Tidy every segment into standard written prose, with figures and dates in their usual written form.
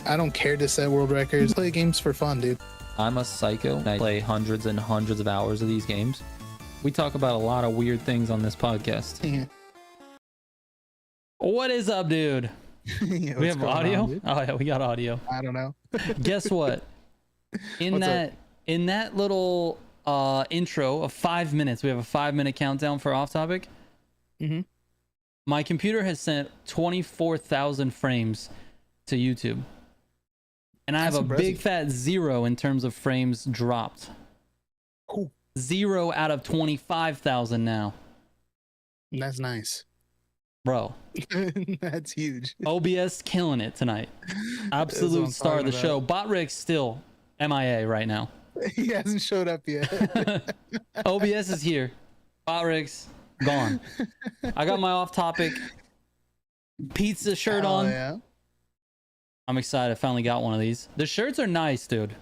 I don't care to set world records. Play games for fun, dude. I'm a psycho. I play hundreds and hundreds of hours of these games. We talk about a lot of weird things on this podcast. Yeah. What is up, dude? Yeah, We have audio? Oh yeah, we got audio. I don't know. Guess what? In that little intro of 5 minutes, we have a 5-minute countdown for OffTopic. Mm-hmm. My computer has sent 24,000 frames to YouTube. And I have a big fat 0 in terms of frames dropped. Cool. 0 out of 25,000 now. That's nice. Bro. That's huge. OBS killing it tonight. Absolute star of the show. Botrick's still MIA right now. He hasn't showed up yet. OBS is here. Botrick's gone. I got my OffTopic pizza shirt on. Yeah. I'm excited. I finally got one of these. The shirts are nice, dude.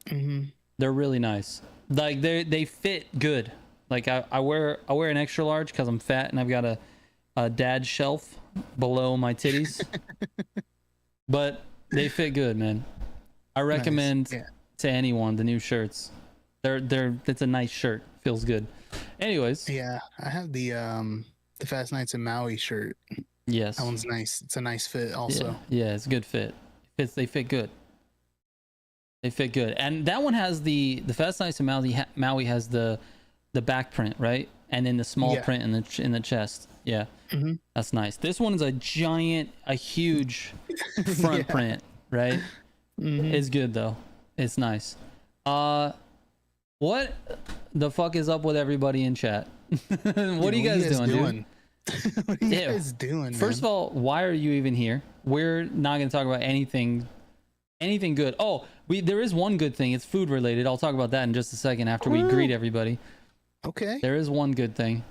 Mm-hmm. They're really nice. Like they fit good. Like I wear an extra large because I'm fat and I've got a dad shelf below my titties. But they fit good, man. I recommend to anyone the new shirts. It's a nice shirt. Feels good. Anyways. Yeah, I have the Fast Nights in Maui shirt. Yes. That one's nice. It's a nice fit also. Yeah, it's a good fit. They fit good. They fit good. And that one has the Fast Nights in Maui has the back print, right? And then the small print in the chest. Yeah. Mm-hmm. That's nice. This one is a huge front print, right? Mm-hmm. It's good though. It's nice. What the fuck is up with everybody in chat? What are you guys doing, dude? What are you guys doing, First of all, why are you even here? We're not going to talk about anything good. Oh, there is one good thing. It's food related. I'll talk about that in just a second after we greet everybody. Okay. There is one good thing.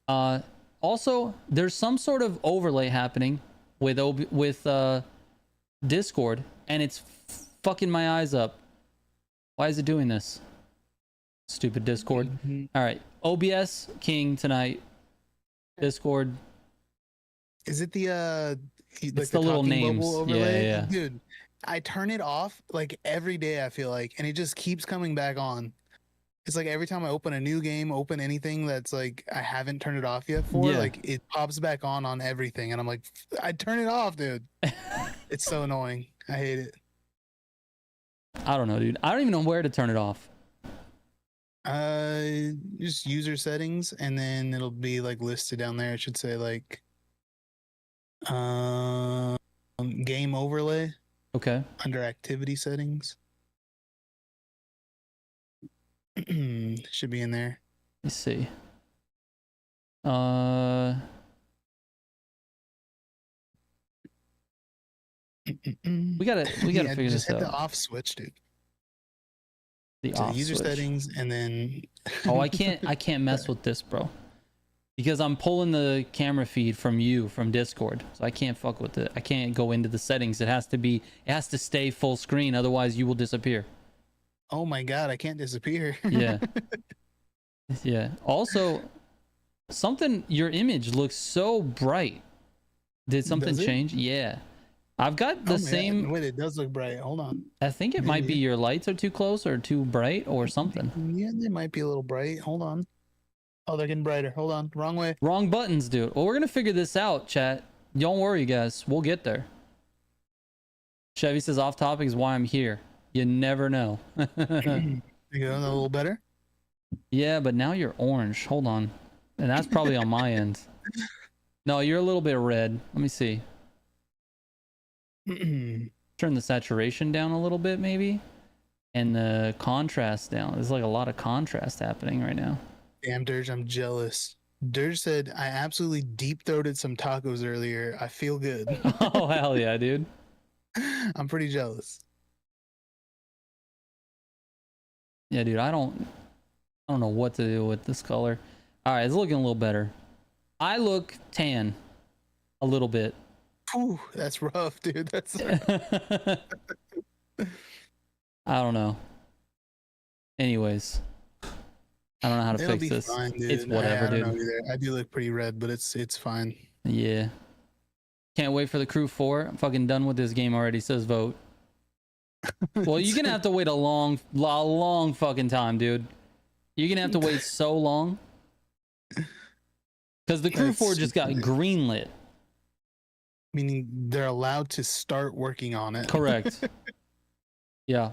Also, there's some sort of overlay happening with Discord, and it's fucking my eyes up. Why is it doing this? Stupid Discord. Mm-hmm. All right, OBS King tonight. Discord. Is it the it's the little names overlay? Yeah. Dude, I turn it off like every day, I feel like, and it just keeps coming back on. It's like every time I open a new game, open anything that's like I haven't turned it off yet for, like it pops back on everything, and I'm like, I turn it off, dude. It's so annoying. I hate it. I don't know, dude. I don't even know where to turn it off. Just user settings, and then it'll be like listed down there. It should say like game overlay. Okay. Under activity settings. Should be in there. Let's see. We gotta figure this just hit out. the off switch, dude. The so off user switch. Settings, and then oh, I can't mess with this, bro, because I'm pulling the camera feed from Discord, so I can't fuck with it. I can't go into the settings. It has to stay full screen, otherwise you will disappear. Oh my god, I can't disappear. Yeah. Also, your image looks so bright. Did something change? Yeah. I've got the same. Wait, it does look bright. Hold on. I think it might be your lights are too close or too bright or something. Yeah, they might be a little bright. Hold on. Oh, they're getting brighter. Hold on. Wrong way. Wrong buttons, dude. Well, we're going to figure this out, chat. Don't worry, guys. We'll get there. Chevy says OffTopic is why I'm here. You never know. You go a little better? Yeah, but now you're orange. Hold on. And that's probably on my end. No, you're a little bit red. Let me see. Turn the saturation down a little bit, maybe. And the contrast down. There's like a lot of contrast happening right now. Damn, Dirge, I'm jealous. Dirge said, I absolutely deep-throated some tacos earlier. I feel good. Oh, hell yeah, dude. I'm pretty jealous. Yeah, dude, I don't know what to do with this color. All right, it's looking a little better. I look tan a little bit. Ooh, that's rough, dude. That's rough. I don't know. Anyways, I don't know how to fix this. Fine, dude. It's whatever, I don't know dude. either. I do look pretty red, but it's fine. Yeah. Can't wait for the Crew 4. I'm fucking done with this game already, says Vote. Well, you're gonna have to wait a long fucking time, dude. You're gonna have to wait so long. Because the Crew 4 just got greenlit. Meaning they're allowed to start working on it. Correct. Yeah.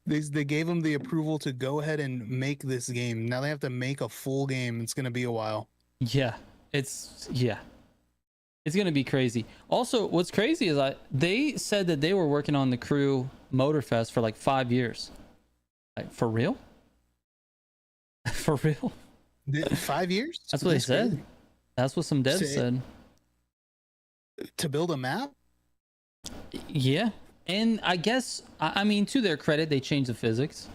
They gave them the approval to go ahead and make this game. Now they have to make a full game. It's gonna be a while. Yeah. It's gonna be crazy. Also, what's crazy is they said that they were working on the Crew Motorfest for like 5 years. Like, for real? For real? 5 years? That's what they said. Crazy. That's what some devs said. To build a map? Yeah. And I guess, I mean, to their credit, they changed the physics.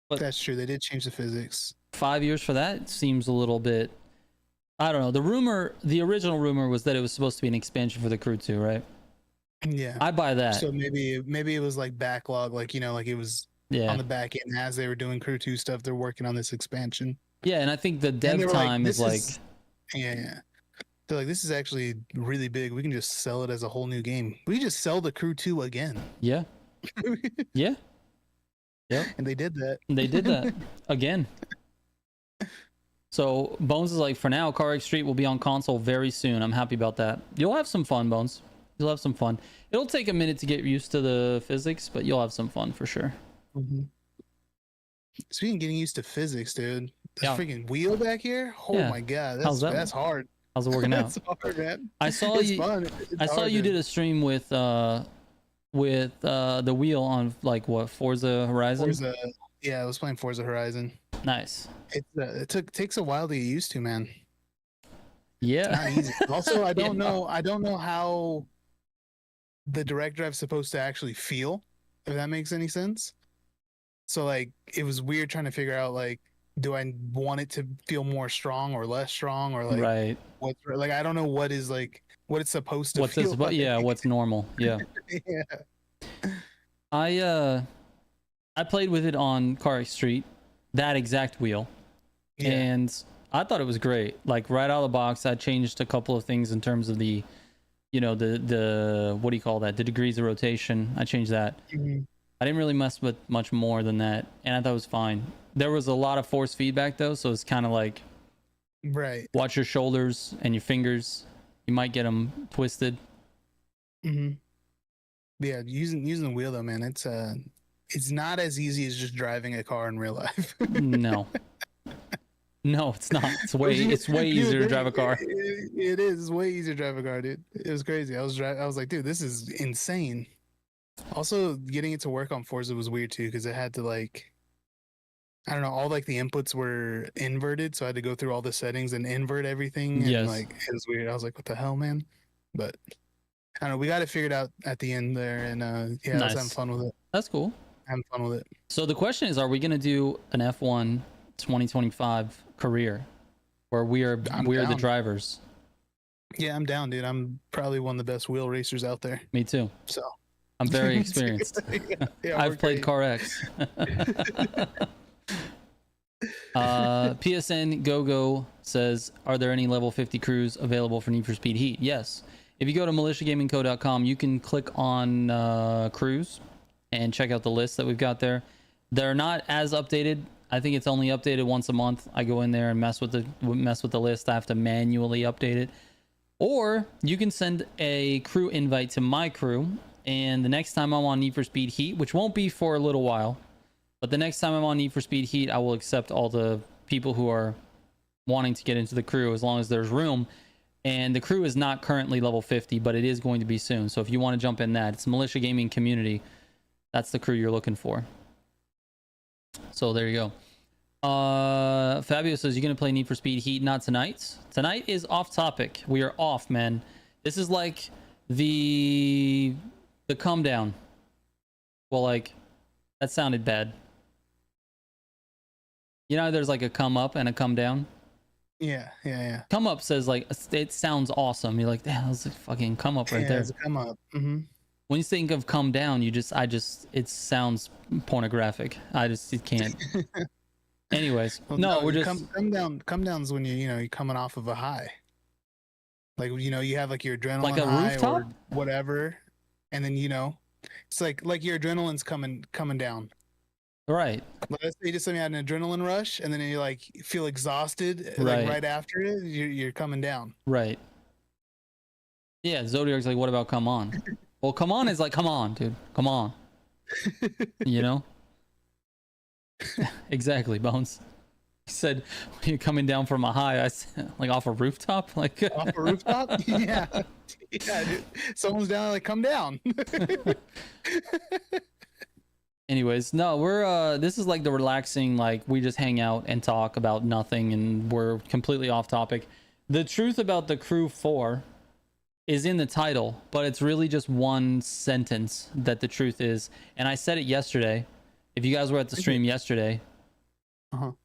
But that's true. They did change the physics. 5 years for that seems a little bit... I don't know. The original rumor was that it was supposed to be an expansion for the Crew 2, right? Yeah. I buy that. So maybe it was like backlog, like, you know, like it was on the back end as they were doing Crew 2 stuff. They're working on this expansion. Yeah, and I think the dev time is like... Yeah. They're like, this is actually really big. We can just sell it as a whole new game. We just sell the Crew 2 again. Yeah. Yeah. Yep. And they did that. They did that again. So Bones is like, for now, Car X Street will be on console very soon. I'm happy about that. You'll have some fun, Bones. You'll have some fun. It'll take a minute to get used to the physics, but you'll have some fun for sure. Mm-hmm. Speaking of getting used to physics, dude, this freaking wheel back here. Oh my god, that's hard. How's it working out? That's hard, man. I saw you. I saw you did a stream with the wheel on like what, Forza Horizon. Yeah, I was playing Forza Horizon. Nice. It takes a while to get used to, man. Yeah. It's not easy. Also, I don't know how the direct drive's supposed to actually feel, if that makes any sense. So like, it was weird trying to figure out, like, do I want it to feel more strong or less strong, or like, right? What's like, I don't know what is like what it's supposed to feel like. Yeah, what's normal? Yeah. Yeah. I played with it on Car X Street, that exact wheel, and I thought it was great. Like, right out of the box, I changed a couple of things in terms of the, you know, the what do you call that? The degrees of rotation. I changed that. Mm-hmm. I didn't really mess with much more than that, and I thought it was fine. There was a lot of force feedback though, so it's kind of like, right. Watch your shoulders and your fingers. You might get them twisted. Mm-hmm. Yeah, using the wheel though, man, it's not as easy as just driving a car in real life. No, it's not. It's way easier to drive a car. It is. It's way easier to drive a car, dude. It was crazy. I was like, dude, this is insane. Also, getting it to work on Forza was weird too, because it had to, like, I don't know, all like the inputs were inverted, so I had to go through all the settings and invert everything. And like, it was weird. I was like, what the hell, man? But I don't know, we got it figured out at the end there, and I was having fun with it. That's cool. Having fun with it. So the question is, are we gonna do an F1 2025 career where we're the drivers? Yeah, I'm down, dude. I'm probably one of the best wheel racers out there. Me too. So I'm very experienced. I've played Car X. PSN GoGo says, are there any level 50 crews available for Need for Speed Heat? Yes. If you go to militiagamingco.com, you can click on crews and check out the list that we've got there. They're not as updated. I think it's only updated once a month. I go in there and mess with the list. I have to manually update it. Or you can send a crew invite to my crew, and the next time I'm on Need for Speed Heat, which won't be for a little while, but the next time I'm on Need for Speed Heat, I will accept all the people who are wanting to get into the crew as long as there's room. And the crew is not currently level 50, but it is going to be soon. So if you want to jump in that, it's Militia Gaming Community. That's the crew you're looking for. So there you go. Fabio says, you're going to play Need for Speed Heat? Not tonight. Tonight is off topic. We are off, man. This is like the come down. Well, like, that sounded bad. You know, there's like a come up and a come down. Yeah. Come up says, like, it sounds awesome. You're like, damn, that was a fucking come up right there. It's a come up. Mm-hmm. When you think of come down, it sounds pornographic. It can't. Anyways, well, no, we're just come down is when you're coming off of a high. Like, you have like your adrenaline like a high rooftop or whatever, and then It's like your adrenaline's coming down. Right. Let's say you just had an adrenaline rush, and then you like feel exhausted, Right. like right after it, you're coming down. Right. Yeah, Zodiac's like, what about come on? Well, come on is like, come on, dude, come on. You know? Exactly, Bones. He said, when you're coming down from a high, I said, like off a rooftop, like Off a rooftop. Yeah, yeah, dude. Someone's down, like come down. Anyways, no, we're this is like the relaxing, like we just hang out and talk about nothing, and we're completely off topic. The truth about the Crew 4 is in the title, but it's really just one sentence that the truth is. And I said it yesterday. If you guys were at the stream yesterday,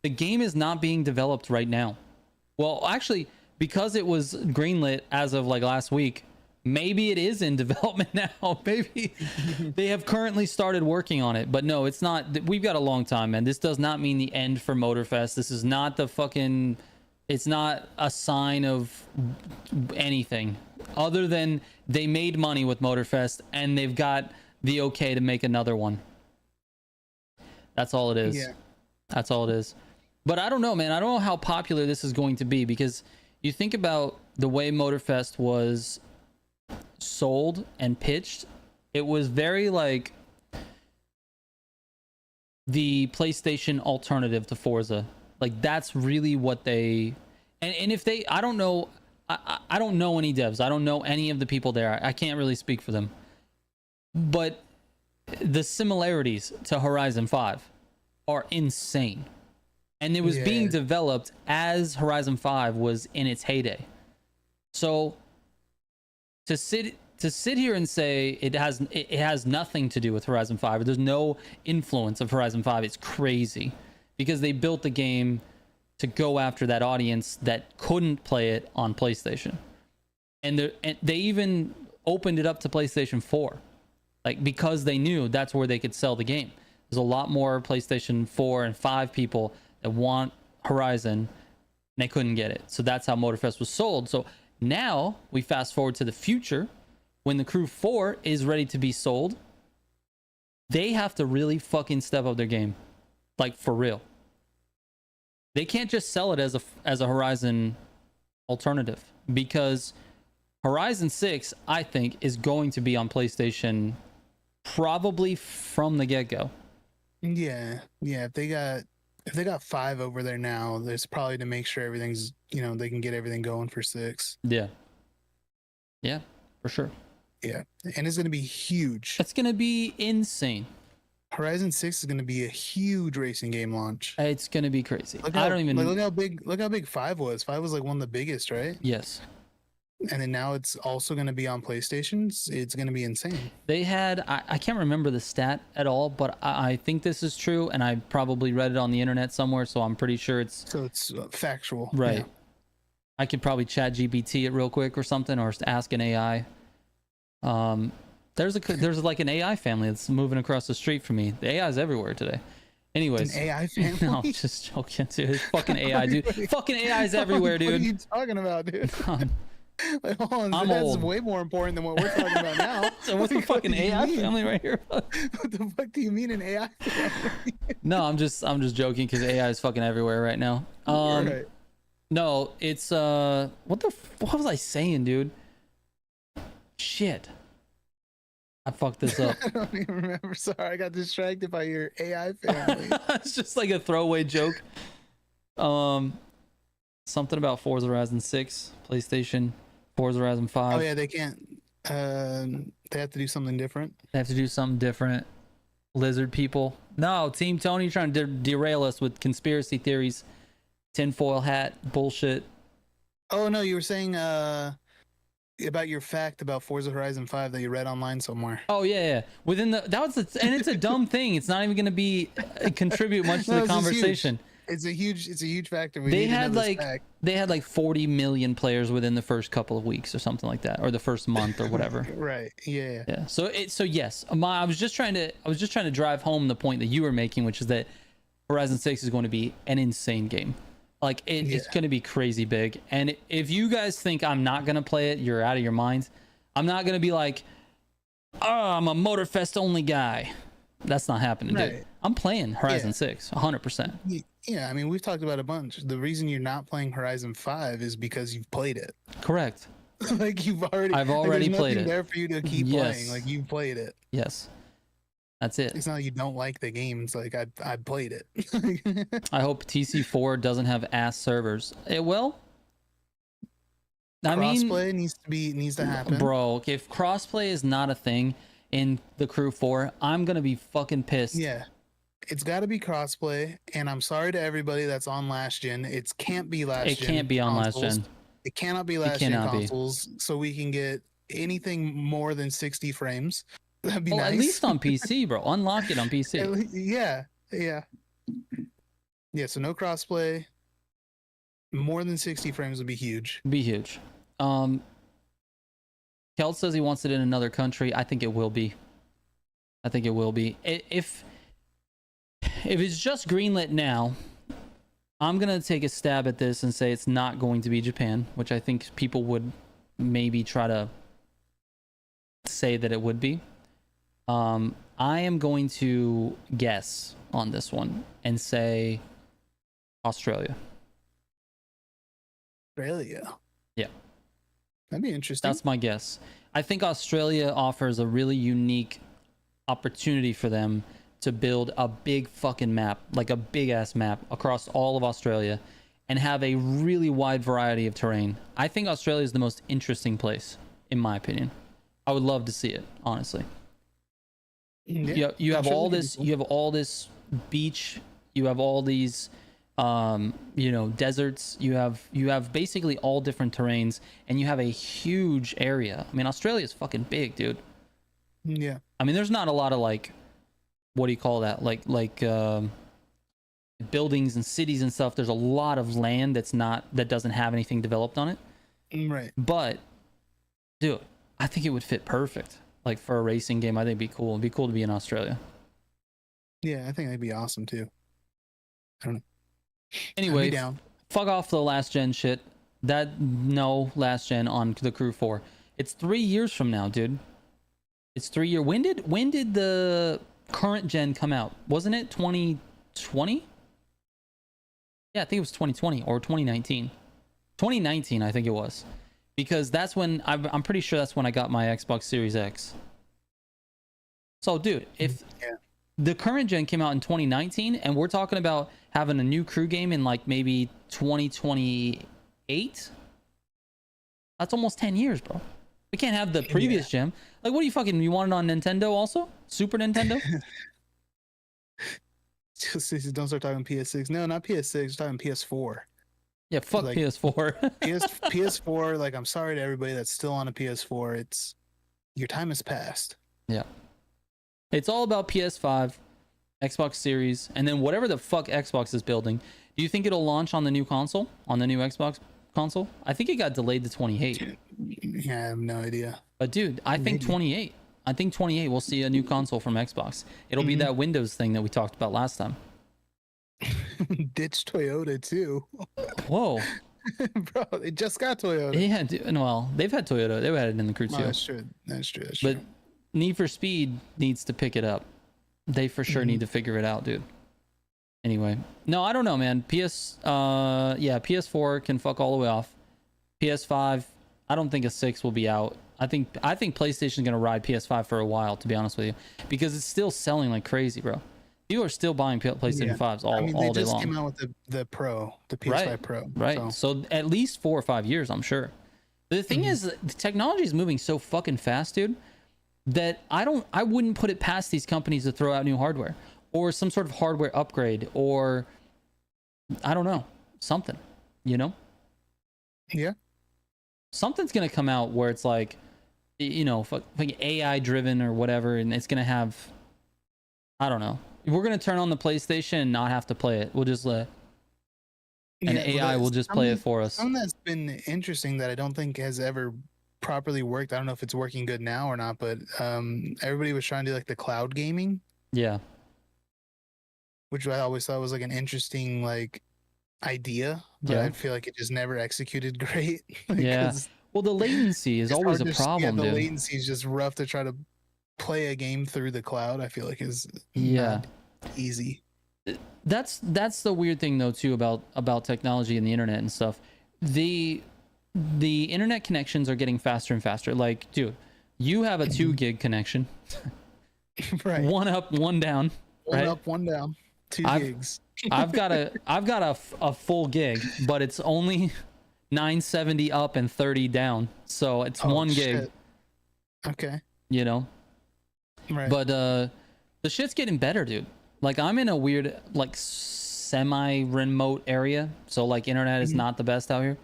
the game is not being developed right now. Well, actually, because it was greenlit as of like last week, maybe it is in development now. Maybe they have currently started working on it, but no, it's not. We've got a long time, man. This does not mean the end for Motorfest. This is not the fucking, it's not a sign of anything other than they made money with Motorfest and they've got the okay to make another one. That's all it is. Yeah. That's all it is. But I don't know, man. I don't know how popular this is going to be, because you think about the way Motorfest was sold and pitched. It was very like the PlayStation alternative to Forza. Like that's really what they, and if they, I don't know, I don't know any devs. I don't know any of the people there. I can't really speak for them. But the similarities to Horizon 5 are insane. And it was being developed as Horizon 5 was in its heyday. So to sit here and say it has nothing to do with Horizon 5, or there's no influence of Horizon 5, it's crazy, because they built the game to go after that audience that couldn't play it on PlayStation. And they even opened it up to PlayStation 4, like, because they knew that's where they could sell the game. There's a lot more PlayStation 4 and 5 people that want Horizon, and they couldn't get it. So that's how Motorfest was sold. So now we fast forward to the future, when the Crew 4 is ready to be sold. They have to really fucking step up their game, like for real. They can't just sell it as a Horizon alternative, because Horizon 6, I think, is going to be on PlayStation probably from the get-go. Yeah. If they got 5 over there now, there's probably to make sure everything's, they can get everything going for 6. Yeah, for sure. Yeah, and it's going to be huge. It's going to be insane. Horizon 6 is going to be a huge racing game launch. It's going to be crazy. Look how big 5 was. 5 was like one of the biggest, right? Yes. And then now it's also going to be on PlayStations. It's going to be insane. They had, I can't remember the stat at all, but I think this is true, and I probably read it on the internet somewhere, so I'm pretty sure it's factual. Right. Yeah. I could probably chat GPT it real quick or something, or ask an AI. There's like an AI family that's moving across the street from me. The AI is everywhere today. Anyways, an AI family. No, I'm just joking, dude. It's fucking AI, dude. Fucking AI is everywhere, dude. What are you talking about, dude? Like, hold on, that's way more important than what we're talking about now. So what's the fucking AI family right here? What the fuck do you mean an AI family? No, I'm just joking, because AI is fucking everywhere right now. Right. No, it's what was I saying, dude? Shit. I fucked this up. I don't even remember. Sorry, I got distracted by your AI family. It's just like a throwaway joke. Something about Forza Horizon 6, PlayStation, Forza Horizon 5. Oh yeah, they can't. They have to do something different. They have to do something different. Lizard people. No, Team Tony trying to derail us with conspiracy theories, tinfoil hat bullshit. Oh no, you were saying about your fact about Forza Horizon 5 that you read online somewhere. Oh yeah. And it's a dumb thing. It's not even going to be contribute much to the conversation. It's a huge factor. They had like 40 million players within the first couple of weeks or something like that, or the first month or whatever. Right. Yeah. So yes, I was just trying to drive home the point that you were making, which is that Horizon 6 is going to be an insane game. Like it's going to be crazy big. And if you guys think I'm not going to play it, you're out of your minds. I'm not going to be like, oh, I'm a Motorfest only guy. That's not happening, Right. dude. I'm playing Horizon 6, 100%. Yeah, I mean, we've talked about a bunch. The reason you're not playing Horizon 5 is because you've played it. Correct. Like I've already there's played nothing it. there for you to keep Yes. playing. Like, you've played it. Yes. That's it. It's not like you don't like the game. It's like I played it. I hope TC4 doesn't have ass servers. It will. I mean, crossplay needs to happen, bro. If crossplay is not a thing in the Crew 4, I'm gonna be fucking pissed. Yeah, it's got to be crossplay. And I'm sorry to everybody that's on last gen. It can't be last gen. It can't be on last gen. It cannot be last gen consoles. So we can get anything more than 60 frames. That'd be nice. At least on PC, bro. Unlock it on PC. Yeah. So no crossplay. More than 60 frames would be huge. Be huge. Kelt says he wants it in another country. I think it will be. If it's just greenlit now, I'm gonna take a stab at this and say it's not going to be Japan, which I think people would maybe try to say that it would be. I am going to guess on this one and say Australia. Australia. Yeah. That'd be interesting. That's my guess. I think Australia offers a really unique opportunity for them to build a big fucking map, like a big ass map across all of Australia and have a really wide variety of terrain. I think Australia is the most interesting place, in my opinion. I would love to see it, honestly. Yeah, you have all this beach, you have all these deserts, you have basically all different terrains, and you have a huge area. I mean, Australia is fucking big, dude. Yeah. I mean, there's not a lot of like, what do you call that? Like buildings and cities and stuff. There's a lot of land that doesn't have anything developed on it. Right. But dude, I think it would fit perfect. Like for a racing game, I think it'd be cool. It'd be cool to be in Australia. Yeah, I think that'd be awesome too. I don't know. Anyway, fuck off the last gen shit. No last gen on the Crew 4. It's 3 years from now, dude. It's 3 years. When did the current gen come out? Wasn't it 2020? Yeah, I think it was 2020 or 2019. 2019, I think it was. Because that's when I'm pretty sure that's when I got my Xbox Series X. So, dude, if the current gen came out in 2019 and we're talking about having a new Crew game in like maybe 2028, that's almost 10 years, bro. We can't have the previous gen. Like, what do you want it on Nintendo also? Super Nintendo? Just don't start talking PS6. No, not PS6. We're talking PS4. Yeah, fuck like, PS4. PS4, like, I'm sorry to everybody that's still on a PS4. It's your time has passed. Yeah. It's all about PS5, Xbox Series, and then whatever the fuck Xbox is building. Do you think it'll launch on the new console? On the new Xbox console? I think it got delayed to 28. Yeah, I have no idea. But dude, I think 28. I think 28 we'll see a new console from Xbox. It'll be that Windows thing that we talked about last time. Ditch Toyota too. Whoa. Bro, they just got Toyota. Yeah, dude, well, they've had Toyota. They've had it in the Crew too. That's true. But Need for Speed needs to pick it up. They for sure need to figure it out, dude. Anyway, no, I don't know, man. PS4 can fuck all the way off. PS5, I don't think a 6 will be out. I think PlayStation's gonna ride PS5 for a while, to be honest with you, because it's still selling like crazy, bro. People are still buying PlayStation 5s all day long. They just came out with the Pro, the PS5 Pro. Right. So at least 4 or 5 years, I'm sure. But the thing is, the technology is moving so fucking fast, dude, that I wouldn't put it past these companies to throw out new hardware or some sort of hardware upgrade or I don't know, something, you know? Yeah. Something's gonna come out where it's like, you know, like AI driven or whatever, and it's gonna have, I don't know. We're gonna turn on the PlayStation and not have to play it. We'll just let AI will just play it for us. Something that's been interesting that I don't think has ever properly worked. I don't know if it's working good now or not, but everybody was trying to do like the cloud gaming. Yeah. Which I always thought was like an interesting like idea, but I feel like it just never executed great. Yeah. Well, the latency is always a problem. The latency is just rough to try to play a game through the cloud, I feel like is not easy. That's the weird thing though too about technology and the internet and stuff. The internet connections are getting faster and faster. Like, dude, you have a 2 gig connection. Right. One up, one down. One right? up, one down. 2 gigs. I've got a full gig, but it's only 970 up and 30 down. So it's 1 gig. Shit. Okay. You know? Right. But the shit's getting better, dude. Like, I'm in a weird, like, semi-remote area. So, like, internet is not the best out here.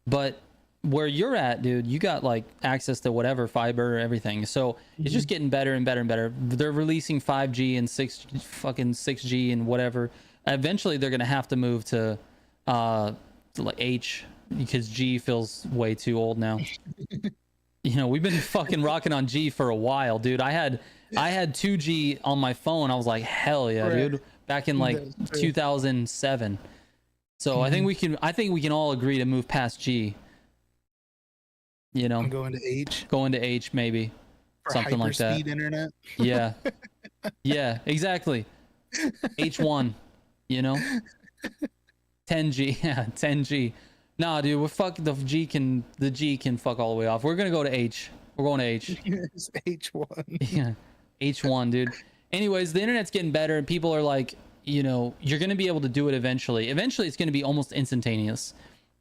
But where you're at, dude, you got, like, access to whatever, fiber, everything. So it's just getting better and better and better. They're releasing 5G and 6G and whatever. Eventually, they're going to have to move to like, H, because G feels way too old now. You know, we've been fucking rocking on G for a while, dude. I had 2G on my phone. I was like, hell yeah, dude. Back in like 2007. So I think we can all agree to move past G. You know, going to H. Going to H maybe. For something like that. Hyperspeed internet. Yeah. Yeah, exactly. H1, you know? 10G. Yeah, 10G. Nah, dude, the G can fuck all the way off. We're gonna go to H. We're going to H. It's H1. Yeah, H1, dude. Anyways, the internet's getting better, and people are like, you know, you're gonna be able to do it eventually. Eventually, it's gonna be almost instantaneous.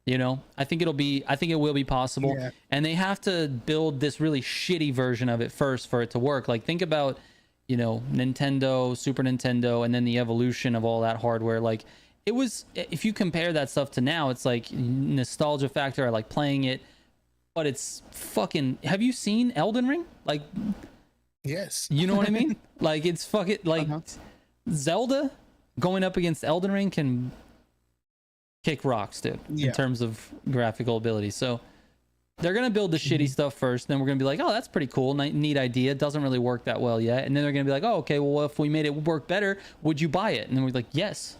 You know, I think it will be possible. Yeah. And they have to build this really shitty version of it first for it to work. Like, think about, you know, Nintendo, Super Nintendo, and then the evolution of all that hardware. Like, it was, if you compare that stuff to now, it's like nostalgia factor. I like playing it, but it's fucking, have you seen Elden Ring? Like, yes. You know what I mean? Like, it's fucking, like, Zelda going up against Elden Ring can kick rocks, dude, in terms of graphical ability. So they're gonna build the shitty stuff first, then we're gonna be like, oh, that's pretty cool, neat idea, doesn't really work that well yet, and then they're gonna be like, oh, okay, well, if we made it work better, would you buy it? And then we're like, yes,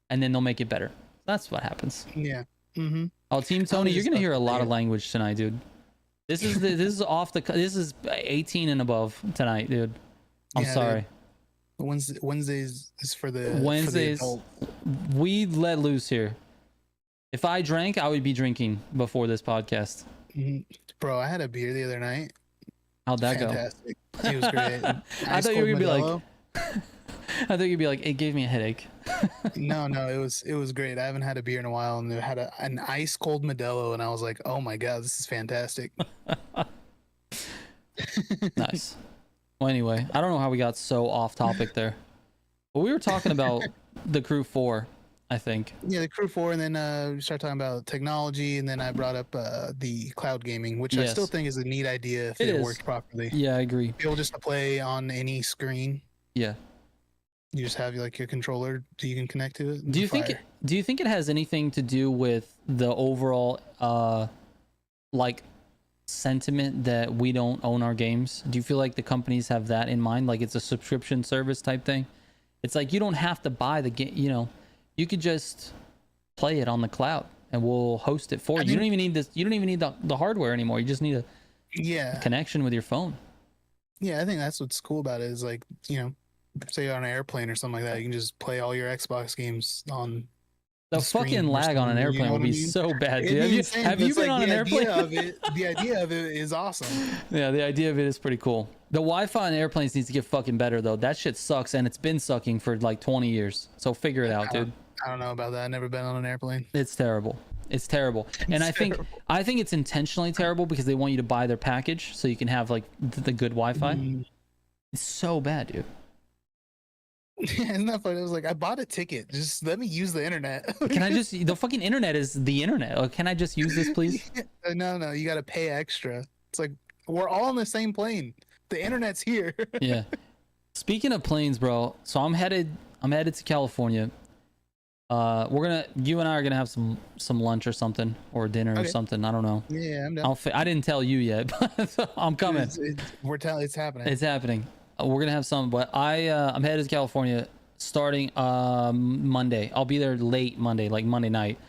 and then they'll make it better. That's what happens. Oh, Team Tony, you're gonna hear a lot of language tonight, dude. This is this is 18 and above tonight, dude. I'm sorry. Dude. Wednesdays is for the Wednesdays. For the we let loose here. If I drank, I would be drinking before this podcast. Bro, I had a beer the other night. How'd that Fantastic. Go? It was great. I thought you were gonna be like, I thought you'd be like, it gave me a headache. No, it was great. I haven't had a beer in a while, and they had an ice cold Modelo, and I was like, oh my god, this is fantastic. Nice. Well, anyway, I don't know how we got so off topic there, but we were talking about the Crew 4. I think. Yeah, the Crew 4, and then we started talking about technology, and then I brought up the cloud gaming, which I still think is a neat idea if it worked properly. Yeah, I agree. Be able just to play on any screen. Yeah. You just have like your controller so you can connect to it. Do you think it has anything to do with the overall like sentiment that we don't own our games? Do you feel like the companies have that in mind? Like, it's a subscription service type thing? It's like, you don't have to buy the game, you know. You could just play it on the cloud, and we'll host it for you. You don't even need this. You don't even need the hardware anymore. You just need a connection with your phone. Yeah, I think that's what's cool about it. Is like, you know, say you're on an airplane or something like that, you can just play all your Xbox games on. The fucking lag on an airplane would be so bad, dude. Have you been on an airplane? The idea of it is awesome. Yeah, the idea of it is pretty cool. The Wi-Fi on airplanes needs to get fucking better, though. That shit sucks, and it's been sucking for like 20 years. So figure it out, dude. I don't know about that. I've never been on an airplane. It's terrible. It's terrible. And I think it's intentionally terrible because they want you to buy their package so you can have like the good Wi-Fi. It's so bad, dude. Yeah, isn't that funny? I was like, I bought a ticket. Just let me use the internet. Can I just? The fucking internet is the internet. Oh, can I just use this, please? No, you got to pay extra. It's like we're all on the same plane. The internet's here. Yeah. Speaking of planes, bro. So I'm headed to California. You and I are gonna have some lunch or something, or dinner or something. I don't know. Yeah, I'm down. I didn't tell you yet, but I'm coming. It's happening. It's happening. We're gonna have some, but I'm headed to California starting Monday. I'll be there late Monday, like Monday night,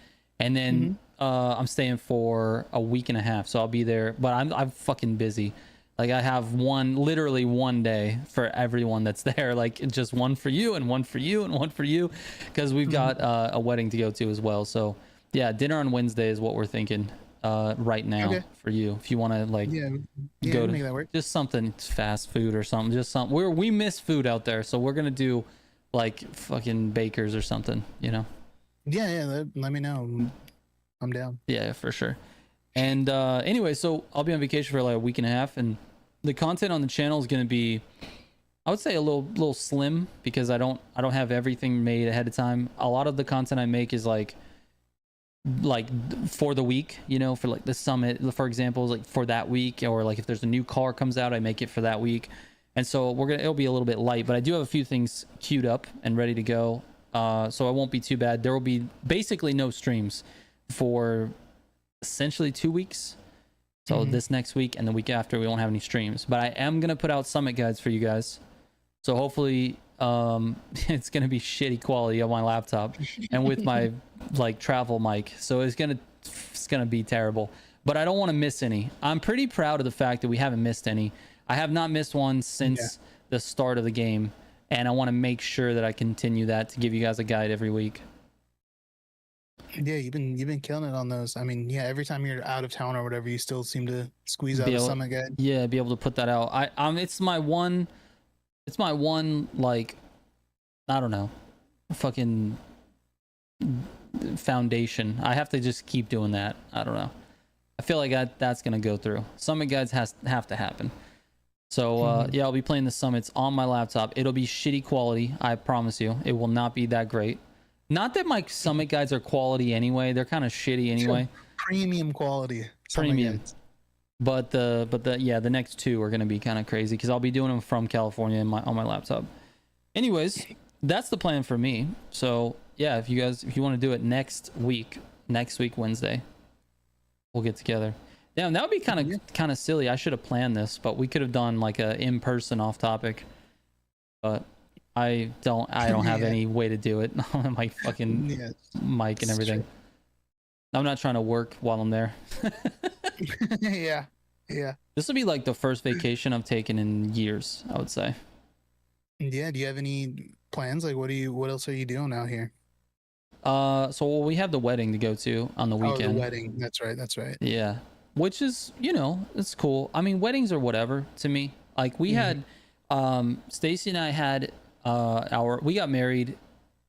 and then I'm staying for a week and a half. So I'll be there, but I'm fucking busy. Like I have literally one day for everyone that's there, like just one for you and one for you and one for you, because we've got a wedding to go to as well. So yeah, dinner on Wednesday is what we're thinking right now for you. If you want to like go to make that work. just something fast food or something, just something. We miss food out there, so we're gonna do like fucking Bakers or something, you know. Yeah, let me know. I'm down. Yeah, for sure. And anyway, so I'll be on vacation for like a week and a half, and the content on the channel is going to be, I would say, a little slim, because I don't have everything made ahead of time. A lot of the content I make is like for the week, you know, for like the summit, for example, like for that week, or like if there's a new car comes out, I make it for that week. And so it'll be a little bit light, but I do have a few things queued up and ready to go. So it won't be too bad. There will be basically no streams for essentially 2 weeks. So this next week and the week after, we won't have any streams, but I am going to put out summit guides for you guys. So hopefully it's going to be shitty quality on my laptop and with my like travel mic. So it's going to be terrible, but I don't want to miss any. I'm pretty proud of the fact that we haven't missed any. I have not missed one since the start of the game, and I want to make sure that I continue that to give you guys a guide every week. Yeah, you've been killing it on those. I mean, yeah, every time you're out of town or whatever, you still seem to squeeze out a summit guide. Yeah, be able to put that out. It's my one like, I don't know, fucking foundation. I have to just keep doing that. I don't know. I feel like that's gonna go through. Summit guides have to happen. So yeah, I'll be playing the summits on my laptop. It'll be shitty quality, I promise you. It will not be that great. Not that my summit guides are quality anyway. They're kind of shitty anyway. Premium quality. Premium. But the next two are gonna be kind of crazy, because I'll be doing them from California on my laptop. Anyways, that's the plan for me. So yeah, if you want to do it next week Wednesday, we'll get together. Yeah, that would be kind of silly. I should have planned this, but we could have done like a in-person off topic. But I don't have any way to do it on my fucking mic and everything. True. I'm not trying to work while I'm there. Yeah. This will be like the first vacation I've taken in years, I would say. Yeah. Do you have any plans? Like, what else are you doing out here? So we have the wedding to go to on the weekend. Oh, the wedding. That's right. Yeah. Which is, you know, it's cool. I mean, weddings are whatever to me. Like we had, Stacy and I had, we got married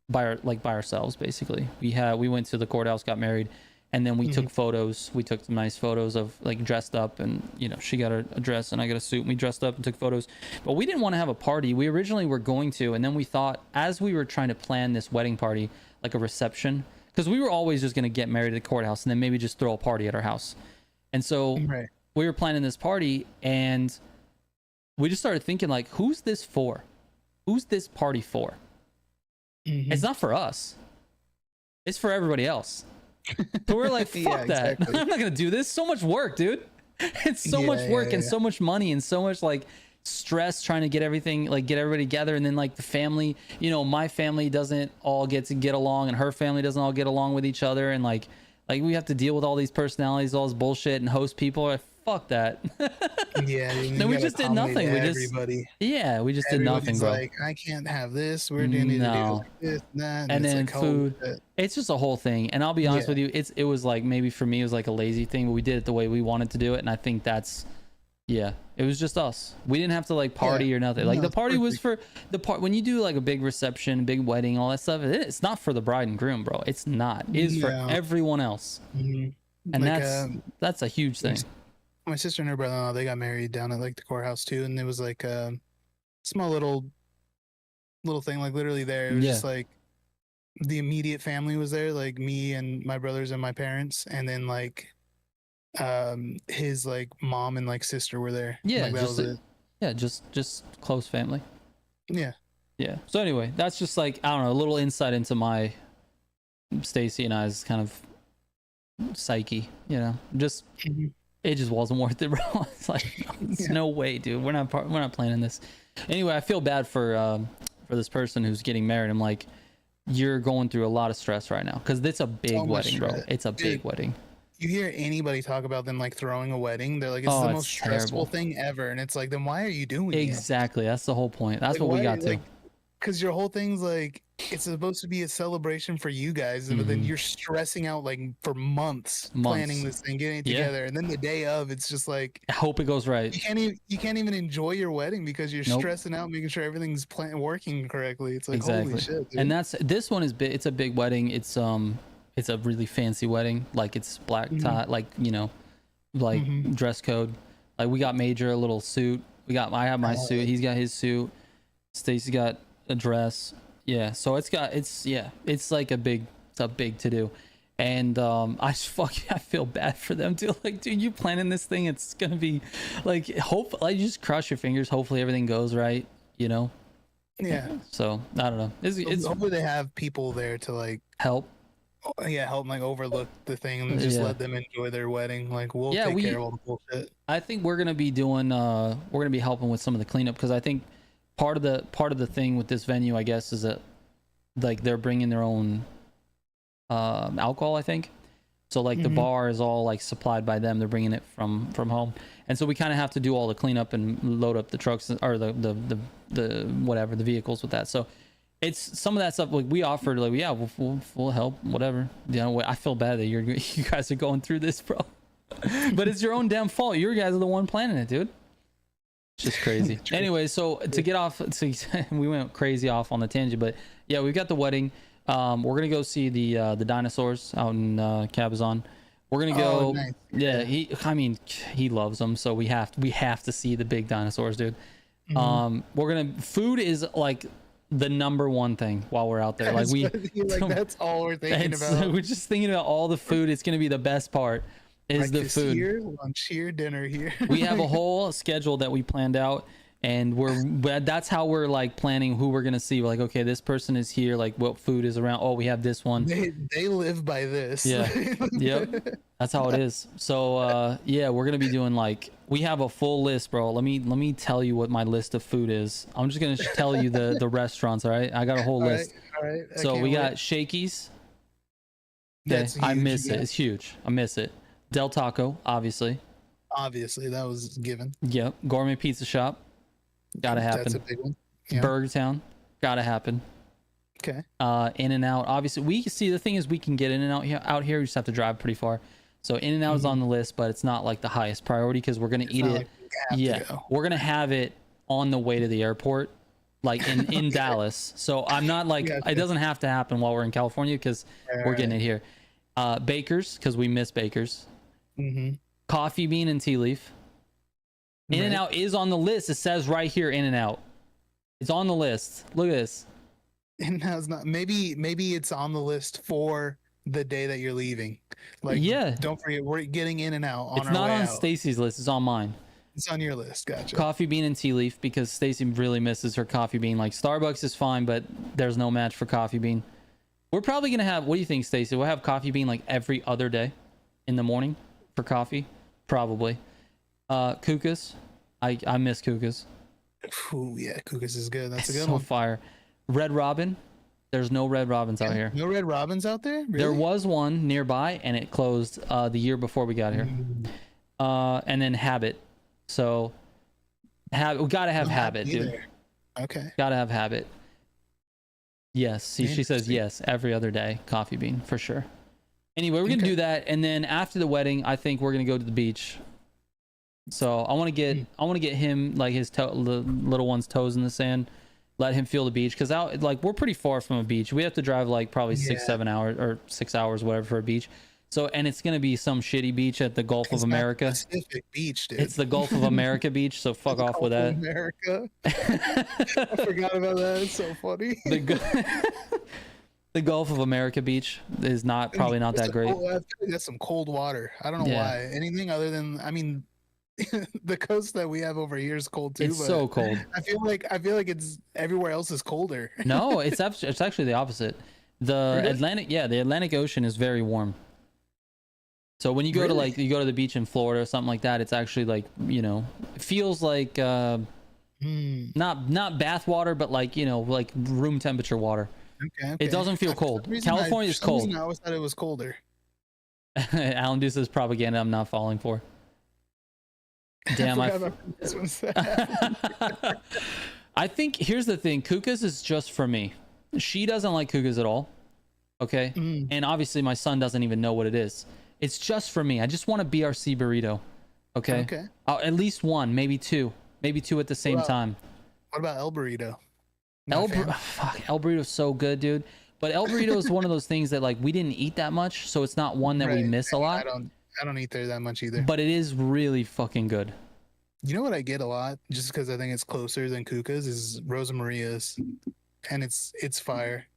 by ourselves, basically. We went to the courthouse, got married, and then we took photos. We took some nice photos of like dressed up, and you know, she got a dress and I got a suit, and we dressed up and took photos. But we didn't want to have a party. We originally were going to, and then we thought, as we were trying to plan this wedding party, like a reception, because we were always just going to get married at the courthouse and then maybe just throw a party at our house. And so we were planning this party, and we just started thinking, like, who's this for? Who's this party for? It's not for us. It's for everybody else. So we're like, fuck that. Exactly. I'm not going to do this. So much work, dude. It's so much work and so much money and so much like stress trying to get everything, like get everybody together. And then like the family, you know, my family doesn't all get along, and her family doesn't all get along with each other. And like we have to deal with all these personalities, all this bullshit, and host people. Fuck that. Yeah. Then we just did nothing. We just did nothing, bro. Like, I can't have this. We're doing need to do like this, that, and then like food. It's just a whole thing. And I'll be honest with you, it was like, maybe for me it was like a lazy thing, but we did it the way we wanted to do it. And I think that's, it was just us. We didn't have to like party or nothing. Like the party was for the part when you do like a big reception, big wedding, all that stuff. It's not for the bride and groom, bro. It's not. It is for everyone else. And like, that's a huge thing. My sister and her brother-in-law, they got married down at like the courthouse too, and it was like a small little thing, like literally there. It was just like the immediate family was there, like me and my brothers and my parents, and then like his like mom and like sister were there. Like, that was it. Yeah, just close family. Yeah. So anyway, that's just like, I don't know, a little insight into my Stacy and I's kind of psyche, you know, just. It just wasn't worth it, bro. It's like, no way, dude. We're not planning this. Anyway, I feel bad for this person who's getting married. I'm like, you're going through a lot of stress right now, because it's a big wedding, bro. It's a big wedding. you hear anybody talk about them like throwing a wedding, they're like, it's the most stressful thing ever, and it's like, then why are you doing it? Exactly, that's the whole point. That's like, what we got to. Because your whole thing's like, it's supposed to be a celebration for you guys, but then you're stressing out like for months planning this thing, getting it together, and then the day of, it's just like, I hope it goes right. You can't even enjoy your wedding because you're stressing out, making sure everything's working correctly. It's like, holy shit, dude. And this one is big. It's a big wedding. It's a really fancy wedding. Like it's black tie, like like dress code. Like we got Major a little suit. I have my suit. He's got his suit. Stacy got a dress. Yeah, so it's like a big to do. And I feel bad for them too. Like, dude, you planning this thing, it's gonna be like, just cross your fingers, hopefully everything goes right, you know. Yeah, so I don't know, it's hopefully they have people there to like help like overlook the thing and just let them enjoy their wedding. Like we'll take care of all the bullshit. I think we're gonna be doing we're gonna be helping with some of the cleanup, because I think part of the thing with this venue, I guess, is that like they're bringing their own alcohol, I think. So like the bar is all like supplied by them. They're bringing it from home, and so we kind of have to do all the cleanup and load up the trucks or the whatever, the vehicles with that. So it's some of that stuff like we offered, like, yeah, we'll help, whatever. You know, I feel bad that you guys are going through this, bro. But it's your own damn fault. You guys are the one planning it, dude. Just crazy. Anyway, so to get off, we went crazy off on the tangent, but yeah, we've got the wedding. We're gonna go see the dinosaurs out in Cabazon. We're gonna go. Nice. Yeah, he loves them, so we have to see the big dinosaurs, dude. Food is like the number one thing while we're out there. Like that's all we're thinking about. We're just thinking about all the food. It's gonna be the best part. Is breakfast the food here, lunch here, dinner here. We have a whole schedule that we planned out, and that's how we're like planning who we're gonna see. We're like, okay, this person is here, like what food is around. Oh, we have this one. They live by this. Yeah. Yep, that's how it is. So yeah, we're gonna be doing like, we have a full list, bro. Let me tell you what my list of food is. I'm just gonna tell you the restaurants. All right, I got a whole list. All right. So we got Shakey's. Okay, I miss it. It's huge. I miss it. Del Taco, obviously that was given. Yep. Gourmet Pizza Shop, gotta happen. That's a big one. Yeah. Burger Town, gotta happen. Okay. In-N-Out, obviously. We see, the thing is, we can get In-N-Out out here. We just have to drive pretty far. So In-N-Out is on the list, but it's not like the highest priority because we're gonna eat it. We're gonna have it on the way to the airport, like in Dallas. So I'm not like, it doesn't have to happen while we're in California because we're getting it here. Baker's, because we miss Baker's. Coffee Bean and Tea Leaf. In-N-Out is on the list. It says right here, In-N-Out. It's on the list. Look at this. In-N-Out's not. Maybe it's on the list for the day that you're leaving. Like, don't forget, we're getting In-N-Out on our way out. It's not on Stacy's list. It's on mine. It's on your list. Gotcha. Coffee Bean and Tea Leaf, because Stacy really misses her Coffee Bean. Like, Starbucks is fine, but there's no match for Coffee Bean. We're probably gonna have, what do you think, Stacy? We'll have Coffee Bean like every other day in the morning for coffee, probably. Cuckas, I miss Cuckas. Oh yeah, Cuckas is good. That's a good one. Fire. Red Robin, there's no Red Robins out here. No Red Robins out there? Really? There was one nearby, and it closed the year before we got here. And then Habit. So we gotta have Habit, dude. There. Okay. Gotta have Habit. Yes, see, she says yes every other day. Coffee Bean for sure. Anyway, we're gonna do that, and then after the wedding, I think we're gonna go to the beach. So I want to get him, like, his little one's toes in the sand, let him feel the beach, because like we're pretty far from a beach. We have to drive like probably 6-7 hours or 6 hours, whatever, for a beach. So, and it's gonna be some shitty beach at the Gulf of America. Pacific Beach, dude. It's the Gulf of America beach, so fuck off with that. America. I forgot about that. It's so funny. The Gulf of America beach is probably not that great. I feel like that's some cold water. I don't know why. Anything other than, I mean, the coast that we have over here is cold too. It's so cold. I feel like it's everywhere else is colder. No, it's actually the opposite. The Atlantic Ocean is very warm. So when you go to the beach in Florida or something like that, it's actually like, it feels like not bath water, but like, like room temperature water. Okay. It doesn't feel cold. California is cold. I always thought it was colder. Alan Deuce is propaganda I'm not falling for. Damn, I think here's the thing. Cuckas is just for me. She doesn't like Cuckas at all. Okay. And obviously my son doesn't even know what it is. It's just for me. I just want a BRC burrito. Okay. Okay. At least one, maybe two at the same time. What about Elburrito? Elburrito is so good, dude. But Elburrito is one of those things that like we didn't eat that much, so it's not one that we miss a lot. I don't eat there that much either. But it is really fucking good. You know what I get a lot, just because I think it's closer than Cuckas, is Rosa Maria's, and it's fire.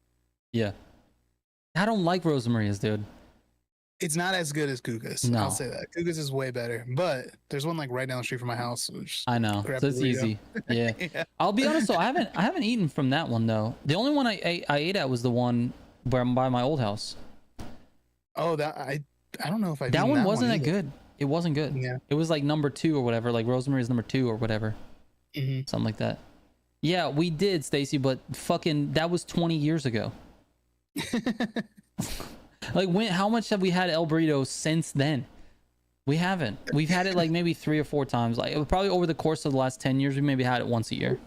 Yeah, I don't like Rosa Maria's, dude. It's not as good as Cuckas. No. I'll say that. Cuckas is way better, but there's one like right down the street from my house. I know, so it's easy. Yeah. Yeah. I'll be honest though, I haven't eaten from that one though. The only one I ate at was the one where I'm by my old house. Oh, that I don't know if I. That one wasn't that good. It wasn't good. Yeah. It was like number 2 or whatever, like Rosemary's number 2 or whatever. Something like that. Yeah, we did, Stacy, but fucking that was 20 years ago. Like how much have we had Elburrito since then? We haven't. We've had it like maybe 3 or 4 times. Like probably over the course of the last 10 years, we maybe had it once a year.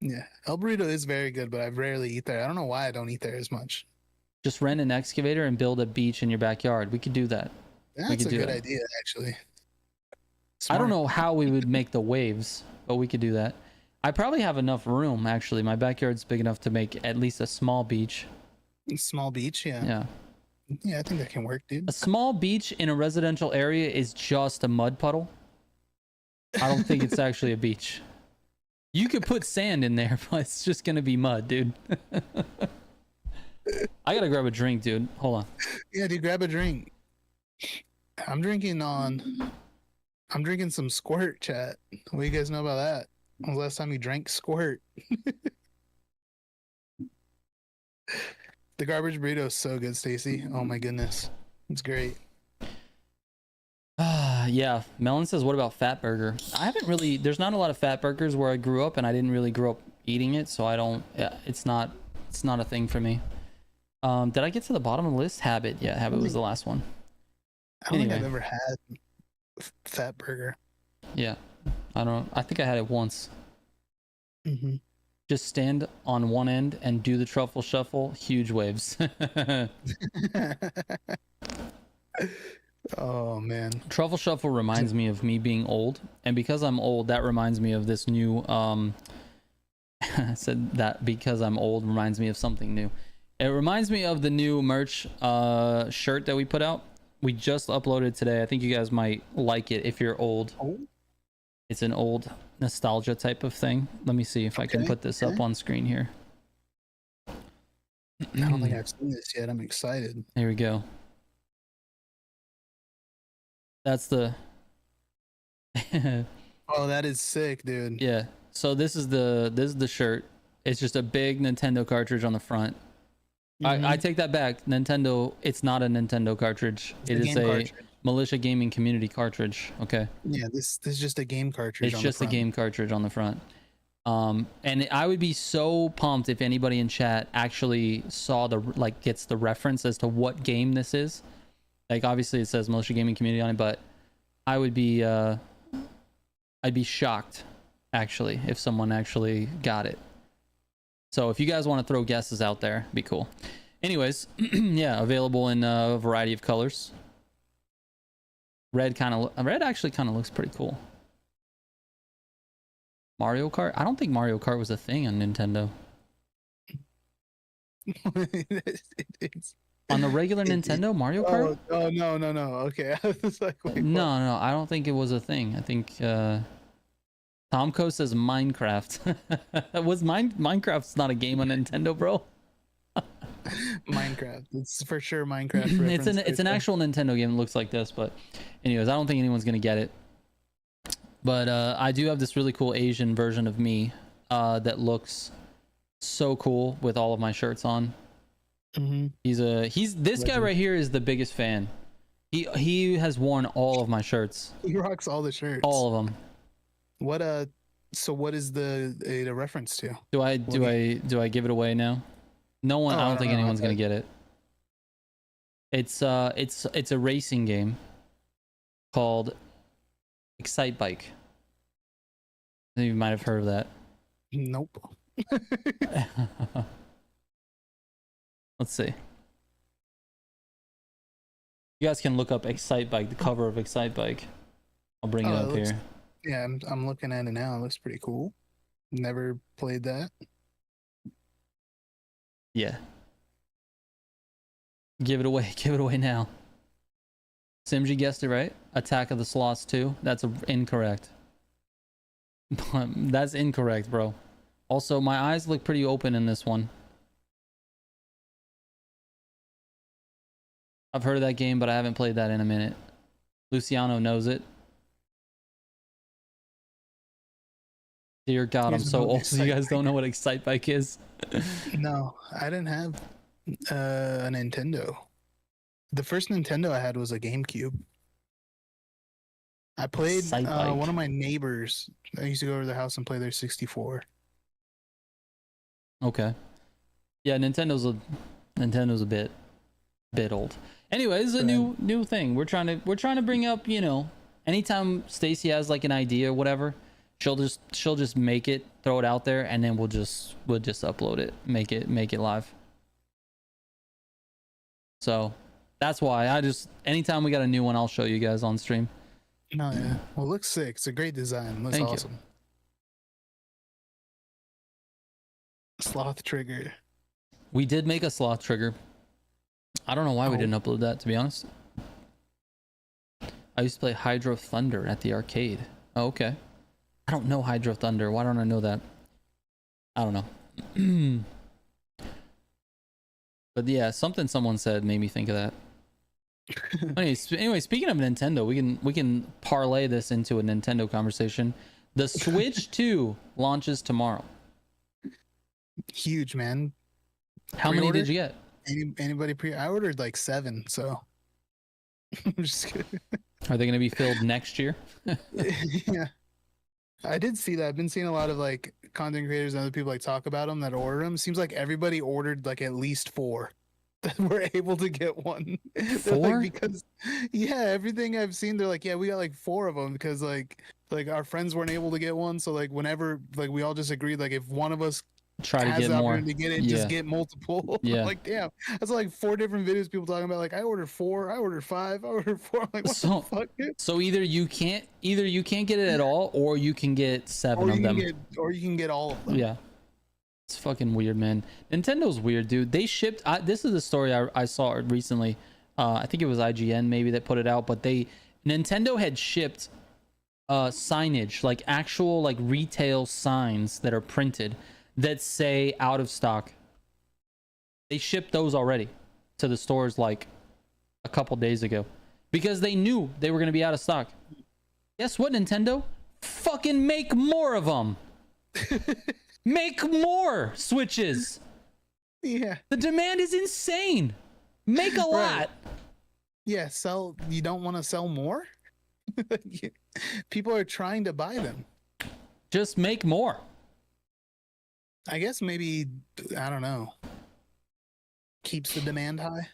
Yeah, Elburrito is very good, but I rarely eat there. I don't know why I don't eat there as much. Just rent an excavator and build a beach in your backyard. We could do that. That's a good idea, actually. Smart. I don't know how we would make the waves, but we could do that. I probably have enough room, actually. My backyard's big enough to make at least a small beach. Small beach, yeah. Yeah. Yeah, I think that can work, dude. A small beach in a residential area is just a mud puddle. I don't think it's actually a beach. You could put sand in there, but it's just going to be mud, dude. I got to grab a drink, dude. Hold on. Yeah, dude, grab a drink. I'm drinking some Squirt, chat. What do you guys know about that? When was the last time you drank Squirt? The garbage burrito is so good, Stacy. Oh my goodness. It's great. Yeah. Melon says, what about Fat Burger? I haven't really, there's not a lot of Fat Burgers where I grew up, and I didn't really grow up eating it, so I don't, it's not a thing for me. Did I get to the bottom of the list? Habit. Yeah, Habit was the last one. I don't think I've ever had Fat Burger. Yeah. I think I had it once. Just stand on one end and do the truffle shuffle. Huge waves. Oh man. Truffle shuffle reminds me of me being old, and because I'm old, that reminds me of this new I said that because I'm old reminds me of something new. It reminds me of the new merch shirt that we put out. We just uploaded today. I think you guys might like it if you're old. It's an old nostalgia type of thing. Let me see if I can put this up on screen here. I don't think I've seen this yet. I'm excited. Here we go. That's the Oh, that is sick, dude. Yeah. So this is the shirt. It's just a big Nintendo cartridge on the front. I take that back. Nintendo, it's not a Nintendo cartridge. It is a cartridge. Militia gaming community cartridge. Okay. Yeah, this is just a game cartridge. It's just a game cartridge on the front. And I would be so pumped if anybody in chat actually saw gets the reference as to what game this is. Like obviously it says Militia Gaming Community on it, but I would be I'd be shocked actually if someone actually got it. So if you guys want to throw guesses out there, it'd be cool. Anyways, yeah, available in a variety of colors. Red actually kind of looks pretty cool. Mario Kart? I don't think Mario Kart was a thing on Nintendo. On the regular Nintendo, Mario Kart? Oh no. Okay. I was like, wait, no, I don't think it was a thing. I think Tomko says Minecraft. Minecraft's not a game on Nintendo, bro. Minecraft. It's for sure Minecraft. It's an actual Nintendo game. It looks like this, but anyways, I don't think anyone's gonna get it. But I do have this really cool Asian version of me that looks so cool with all of my shirts on. This guy right here is the biggest fan. He has worn all of my shirts. He rocks all the shirts. All of them. So what is the reference to? Do I give it away now? No one. I don't think anyone's gonna get it. It's a racing game called Excite Bike. I think you might have heard of that. Nope. Let's see. You guys can look up Excite Bike, the cover of Excite Bike. I'll bring it up here. Yeah, I'm looking at it now. It looks pretty cool. Never played that. Yeah. Give it away. Give it away now. Simji guessed it right. Attack of the Sloths 2. That's incorrect. That's incorrect, bro. Also, my eyes look pretty open in this one. I've heard of that game, but I haven't played that in a minute. Luciano knows it. Dear God, I'm so old. So you guys don't know what Excite Bike is? No, I didn't have a Nintendo. The first Nintendo I had was a GameCube. I played one of my neighbors. I used to go over to their house and play their 64. Okay. Yeah, Nintendo's a bit old. Anyways, a new thing. We're trying to bring up, you know, anytime Stacy has like an idea or whatever, she'll just make it, throw it out there, and then we'll just upload it, make it live. So that's why anytime we got a new one, I'll show you guys on stream. No, yeah. Well, it looks sick. It's a great design. It looks awesome. You. Sloth Trigger. We did make a Sloth Trigger. I don't know why we didn't upload that, to be honest. I used to play Hydro Thunder at the arcade. Oh, okay. I don't know Hydro Thunder. Why don't I know that? I don't know. But yeah, something someone said made me think of that. Anyway, speaking of Nintendo, we can parlay this into a Nintendo conversation. The Switch 2 launches tomorrow. Huge, man. How many did you get? Anybody I ordered like 7, so I'm just kidding. Are they going to be filled next year? Yeah. I did see that. I've been seeing a lot of like content creators and other people like talk about them that order them. Seems like everybody ordered like at least 4 that were able to get one. 4? Like, because everything I've seen, they're like, yeah, we got like 4 of them because like our friends weren't able to get one. So like whenever like we all just agreed like if one of us try to get more to get it, just get multiple. Yeah. Like damn, that's like 4 different videos people talking about like I ordered 4, I ordered 5, I ordered 4. I'm like what the fuck, dude? So either you can't get it at all, or you can get 7 of them, or you can get all of them. Yeah, it's fucking weird, man. Nintendo's weird, dude. They shipped this is a story I saw recently. I think it was IGN maybe that put it out, but Nintendo had shipped signage, like actual like retail signs that are printed that say out of stock. They shipped those already to the stores like a couple days ago because they knew they were going to be out of stock. Guess what, Nintendo? Fucking make more of them. Make more Switches. Yeah. The demand is insane. Make a lot. Yeah, you don't want to sell more? People are trying to buy them. Just make more. I guess maybe, I don't know, keeps the demand high.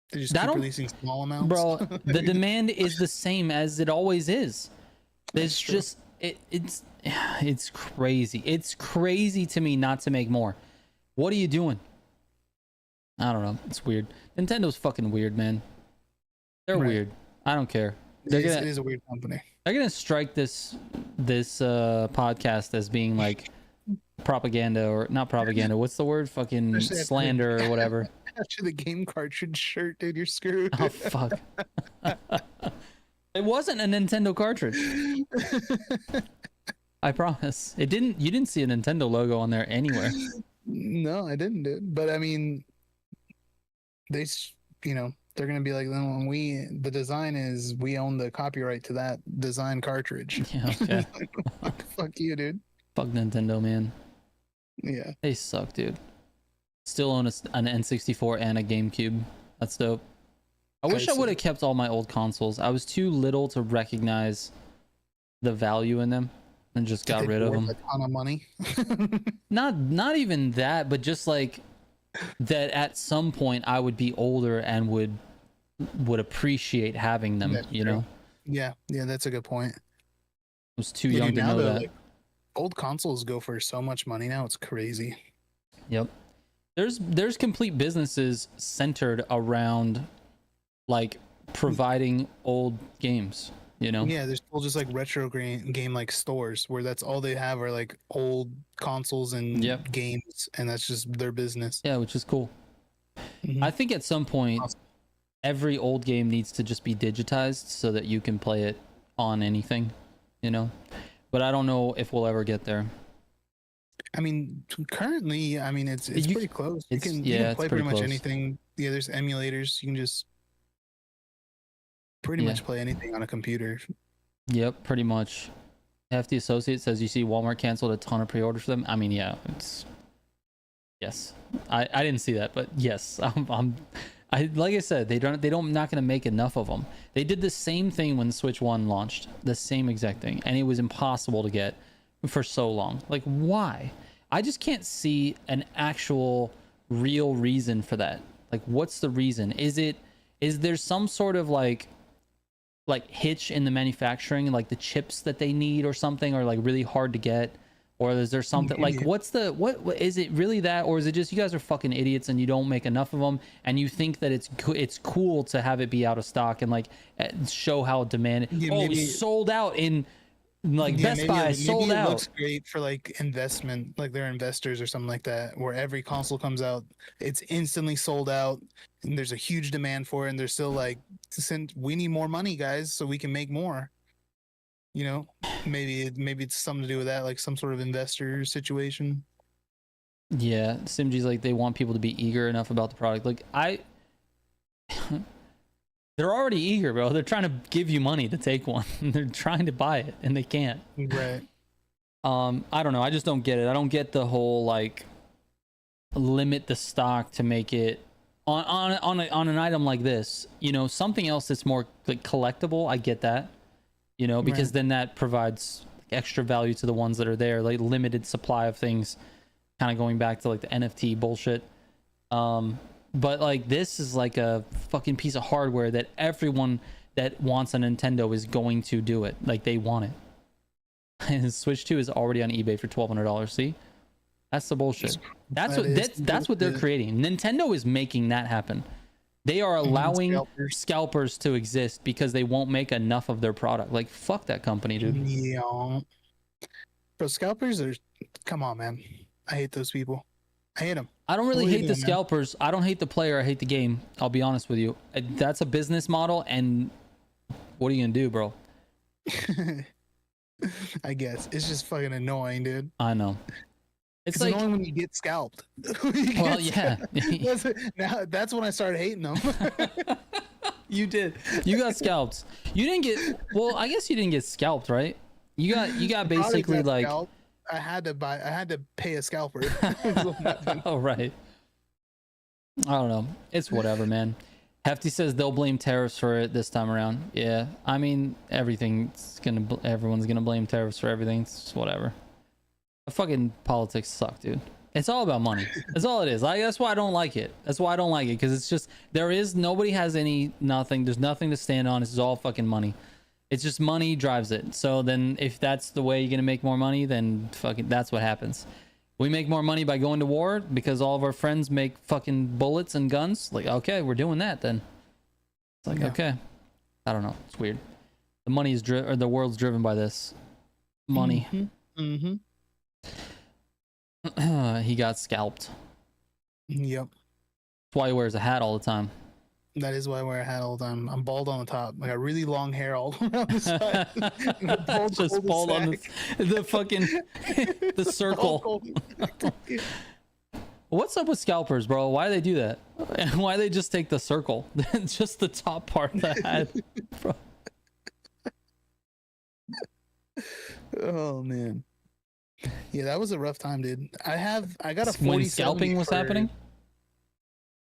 They just keep releasing small amounts. Bro, the demand is the same as it always is. It's just, it's crazy. It's crazy to me not to make more. What are you doing? I don't know. It's weird. Nintendo's fucking weird, man. They're weird. I don't care. It is a weird company. They're going to strike this podcast as being like propaganda, or not propaganda, what's the word, fucking slander or whatever. After the game cartridge shirt, dude, you're screwed. Oh fuck. It wasn't a Nintendo cartridge. I promise. You didn't see a Nintendo logo on there anywhere. No, I didn't, dude. But I mean, they're gonna be like, the design is, we own the copyright to that design cartridge. Yeah, okay. Fuck you, dude. Fuck Nintendo, man. Yeah. They suck, dude. Still own an N64 and a GameCube. That's dope. I wish I would have kept all my old consoles. I was too little to recognize the value in them and just got rid of them. A ton of money. Not even that, but just like that at some point I would be older and would would appreciate having them. That's You true. know, Yeah, that's a good point. I was too Yeah, young dude, to now know the that. like, old consoles go for so much money now. It's crazy. Yep. There's complete businesses centered around like providing old games, you know? Yeah, there's still just like retro game like stores where that's all they have are like old consoles and Yep. games, and that's just their business. Yeah, which is cool. Mhm. I think at some point Awesome. every old game needs to just be digitized so that you can play it on anything, you know? But I don't know if we'll ever get there. I mean, currently, I mean, it's pretty close. You can it's play pretty much close. anything. Yeah, there's emulators. You can just pretty much play anything on a computer. Yep, pretty much. Hefty Associate says you see Walmart canceled a ton of pre-orders for them. I mean, yeah, it's yes. I didn't see that, but yes, I like I said, they're not gonna make enough of them. They did the same thing when Switch 1 launched, the same exact thing, and it was impossible to get for so long. Like, why? I just can't see an actual real reason for that. Like, what's the reason? Is there some sort of like hitch in the manufacturing, like the chips that they need or something are like really hard to get? Or is there something like what is it really that, or is it just you guys are fucking idiots and you don't make enough of them and you think that it's cool to have it be out of stock and like show how demanded? Sold out in like Best Buy, sold out. It looks great for like investment, like they're investors or something like that, where every console comes out, it's instantly sold out, and there's a huge demand for it, and they're still like, we need more money, guys, so we can make more. You know, maybe it's something to do with that, like some sort of investor situation. Yeah, Simji's like they want people to be eager enough about the product. Like they're already eager, bro. They're trying to give you money to take one. They're trying to buy it and they can't. Right. I don't know. I just don't get it. I don't get the whole like limit the stock to make it on an item like this. You know, something else that's more like collectible. I get that. You know, because then that provides extra value to the ones that are there, like limited supply of things, kind of going back to like the NFT bullshit. But like this is like a fucking piece of hardware that everyone that wants a Nintendo is going to do it. Like they want it. And Switch 2 is already on eBay for $1,200. See, that's the bullshit. That's what they're creating. Nintendo is making that happen. They are allowing scalpers to exist because they won't make enough of their product. Like, fuck that company, dude. Yeah. Bro, scalpers are... Come on, man. I hate those people. I hate them. I don't really hate the scalpers. I don't hate the player. I hate the game. I'll be honest with you. That's a business model, and what are you going to do, bro? I guess. It's just fucking annoying, dude. I know. It's like, annoying when you get scalped. Yeah. That's when I started hating them. You did. You got scalped. You didn't get. Well, I guess you didn't get scalped, right? You got basically like. Scalped. I had to pay a scalper. Oh right. I don't know. It's whatever, man. Hefty says they'll blame tariffs for it this time around. Yeah, I mean everyone's gonna blame tariffs for everything. It's whatever. Fucking politics suck, dude. It's all about money. That's all it is. That's why I don't like it. That's why I don't like it, because it's just nobody has nothing. There's nothing to stand on. It's all fucking money. It's just money drives it. So then if that's the way you're gonna make more money, then fucking that's what happens. We make more money by going to war because all of our friends make fucking bullets and guns. Like, okay, we're doing that then. It's like, okay. I don't know. It's weird. The money is the world's driven by this money. Mm-hmm. He got scalped. Yep. That's why he wears a hat all the time. That is why I wear a hat all the time. I'm bald on the top. I got really long hair all around the side. Just bald on the fucking the circle. What's up with scalpers, bro? Why do they do that? And why they just take the circle? Just the top part of the hat, bro. Oh man. Yeah, that was a rough time, dude. I got a 40. When scalping was happening?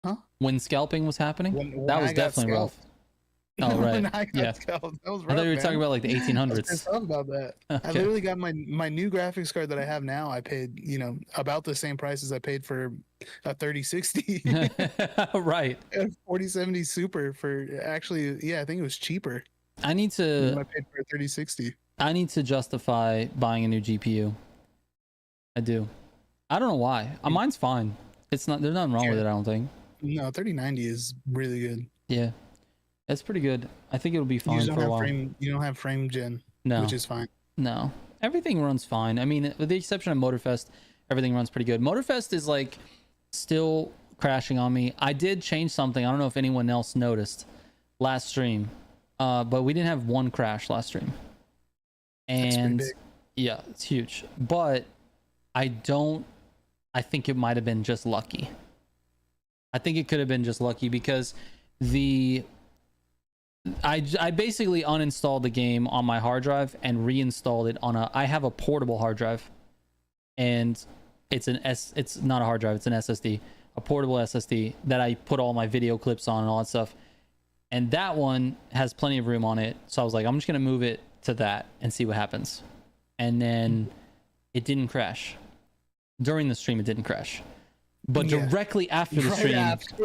Huh? When scalping was happening? When that was definitely rough. Oh right. Yeah. That was rough, I thought you were talking about like the 1800s. I was pissed off about that. Okay. I literally got my new graphics card that I have now. I paid, about the same price as I paid for a 3060. Right. A 4070 Super for actually, yeah, I think it was cheaper. I need than to I paid for a 3060. I need to justify buying a new GPU. I do. I don't know why. Mine's fine. It's not. There's nothing wrong with it. I don't think. No, 3090 is really good. Yeah, it's pretty good. I think it'll be fine for a while. You don't have frame gen, No, which is fine. No, everything runs fine. I mean, with the exception of Motorfest, everything runs pretty good. Motorfest is like still crashing on me. I did change something. I don't know if anyone else noticed last stream, but we didn't have one crash last stream. And yeah, it's huge. But I think it might have been just lucky. I think it could have been just lucky because I basically uninstalled the game on my hard drive and reinstalled it on I have a portable hard drive, and it's not a hard drive, it's an SSD, a portable SSD that I put all my video clips on and all that stuff. And that one has plenty of room on it. So I was like, I'm just going to move it to that and see what happens. And then it didn't crash. During the stream, it didn't crash. But directly after the stream,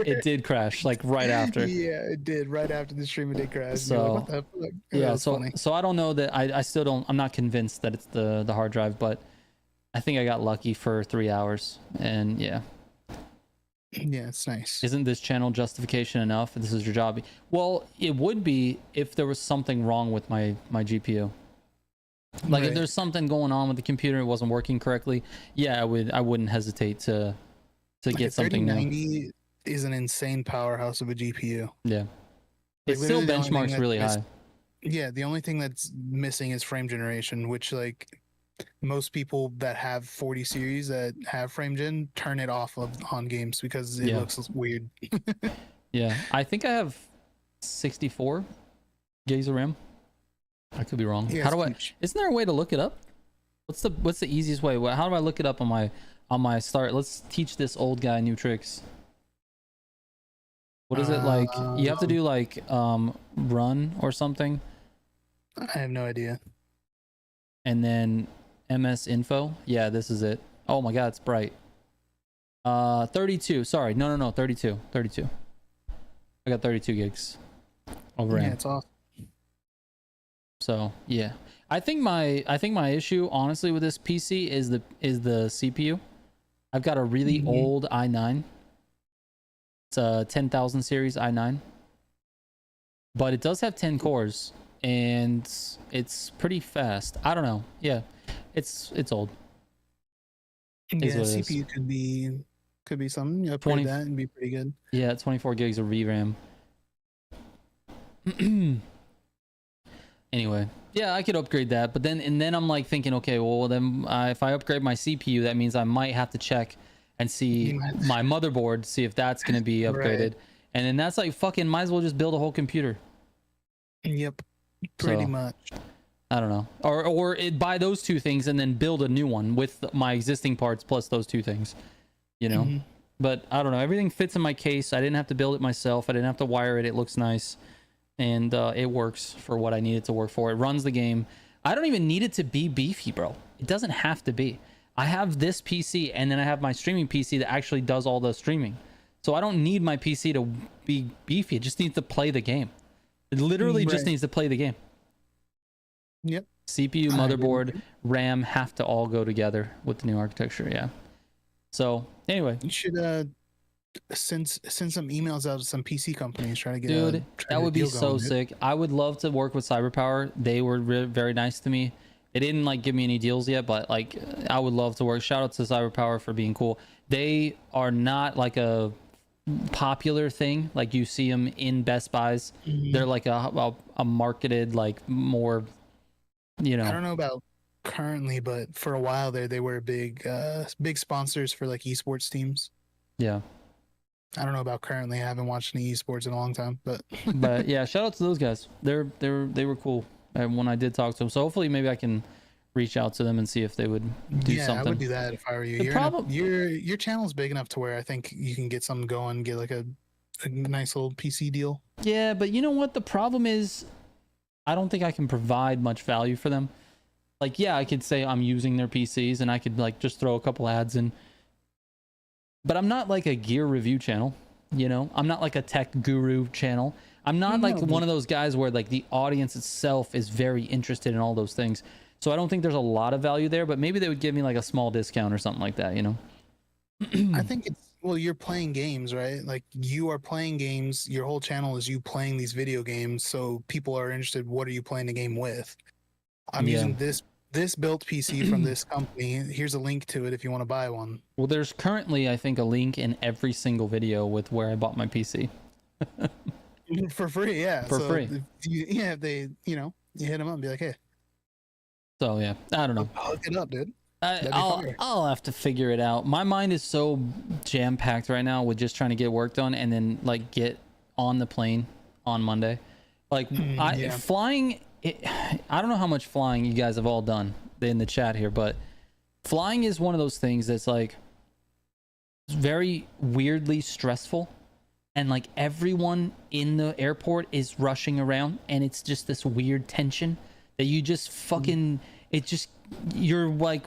it did crash, like right after. Yeah, it did. Right after the stream, it did crash. So, what the fuck? yeah, so I don't know that I still don't, I'm not convinced that it's the hard drive, but I think I got lucky for 3 hours. And yeah. Yeah, it's nice. Isn't this channel justification enough? This is your job. Well, it would be if there was something wrong with my GPU. Like if there's something going on with the computer, it wasn't working correctly. Yeah, I wouldn't hesitate to like get something new. 3090 is an insane powerhouse of a GPU. Yeah. It still benchmarks really high. Yeah, the only thing that's missing is frame generation, which like most people that have 40 series that have frame gen turn it off on games because it looks weird. Yeah, I think I have 64 gigs of RAM. I could be wrong. Yeah, isn't there a way to look it up? What's the easiest way? How do I look it up on my start? Let's teach this old guy new tricks. What is it like? You have to do like run or something. I have no idea. And then MS info. Yeah, this is it. Oh my god, it's bright. 32. Sorry. No, 32. I got 32 gigs of RAM. Yeah, it's awesome. So, yeah. I think my issue honestly with this PC is the CPU. I've got a really old i9. It's a 10,000 series i9. But it does have 10 cores and it's pretty fast. I don't know. Yeah. It's old. Yeah, CPU could be something. You upgrade that and be pretty good. Yeah, 24 gigs of VRAM. Anyway, yeah, I could upgrade that, but then I'm like thinking, okay, well then if I upgrade my CPU, that means I might have to check and see my motherboard, see if that's going to be upgraded. Right. And then that's like fucking might as well just build a whole computer. Yep. Pretty much. I don't know. Or buy those two things and then build a new one with my existing parts plus those two things. You know? But I don't know. Everything fits in my case. I didn't have to build it myself. I didn't have to wire it. It looks nice. And it works for what I need it to work for. It runs the game. I don't even need it to be beefy, bro. It doesn't have to be. I have this PC and then I have my streaming PC that actually does all the streaming. So I don't need my PC to be beefy. It just needs to play the game. It literally just needs to play the game. Yep. CPU, motherboard, RAM have to all go together with the new architecture. Yeah. So anyway, you should send some emails out to some PC companies. Try to get. Dude, that would be so sick. I would love to work with Cyberpower. They were very nice to me. They didn't like give me any deals yet, but like I would love to work. Shout out to Cyberpower for being cool. They are not like a popular thing like you see them in Best Buys. They're like a marketed like more, you know. I don't know about currently, but for a while there they were big sponsors for like esports teams. Yeah. I don't know about currently. I haven't watched any esports in a long time, but yeah, shout out to those guys. They were cool when I did talk to them. So hopefully maybe I can reach out to them and see if they would do something. I would do that if I were you. Your channel's big enough to where I think you can get something going, get like a nice little PC deal. Yeah, but you know what the problem is? I don't think I can provide much value for them. Like, yeah, I could say I'm using their PCs and I could like just throw a couple ads in. but I'm not like a gear review channel, you know. I'm not like a tech guru channel. I'm not like one of those guys where like the audience itself is very interested in all those things. So I don't think there's a lot of value there, but maybe they would give me like a small discount or something like that, you know. I think it's, well, you're playing games, right? Like you are playing games. Your whole channel is you playing these video games. So people are interested. What are you playing the game with? I'm using this built PC from this company. Here's a link to it if you want to buy one. Well, there's currently, I think, a link in every single video with where I bought my PC. For free, yeah. For free. If they, you hit them up and be like, hey. So yeah, I don't know. Hook it up, dude. I'll have to figure it out. My mind is so jam-packed right now with just trying to get work done and then like get on the plane on Monday. Like flying, I don't know how much flying you guys have all done in the chat here, but flying is one of those things that's like very weirdly stressful, and like everyone in the airport is rushing around, and it's just this weird tension that you just fucking, you're like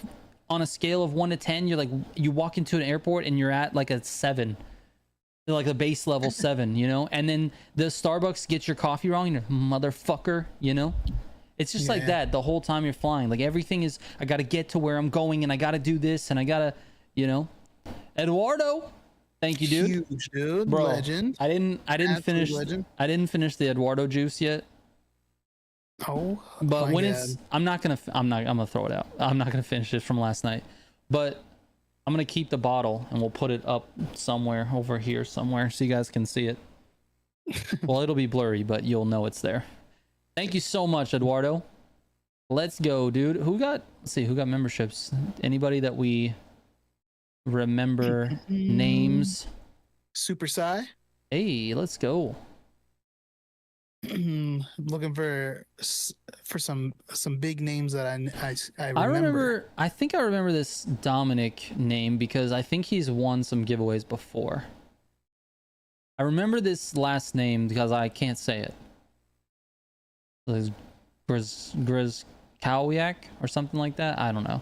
on a scale of 1 to 10, you're like, you walk into an airport and you're at like a 7, like a base level 7, you know. And then the Starbucks gets your coffee wrong and you're motherfucker, you know. It's just like that the whole time you're flying. Like everything is, I gotta get to where I'm going and I gotta do this and I gotta, you know. Eduardo, thank you, dude. Huge, dude. Bro, Legend. I didn't finish. Legend. I didn't finish the Eduardo juice yet. Oh, but when it's, I'm gonna throw it out. I'm not gonna finish it from last night, but I'm gonna keep the bottle and we'll put it up somewhere over here somewhere so you guys can see it. Well, it'll be blurry, but you'll know it's there. Thank you so much, Eduardo. Let's go, dude. Let's see, who got memberships? Anybody that we remember names? Super Psy. Hey, let's go. Looking for some big names that I remember. I think I remember this Dominic name because I think he's won some giveaways before. I remember this last name because I can't say it. Grizkowiak or something like that. I don't know.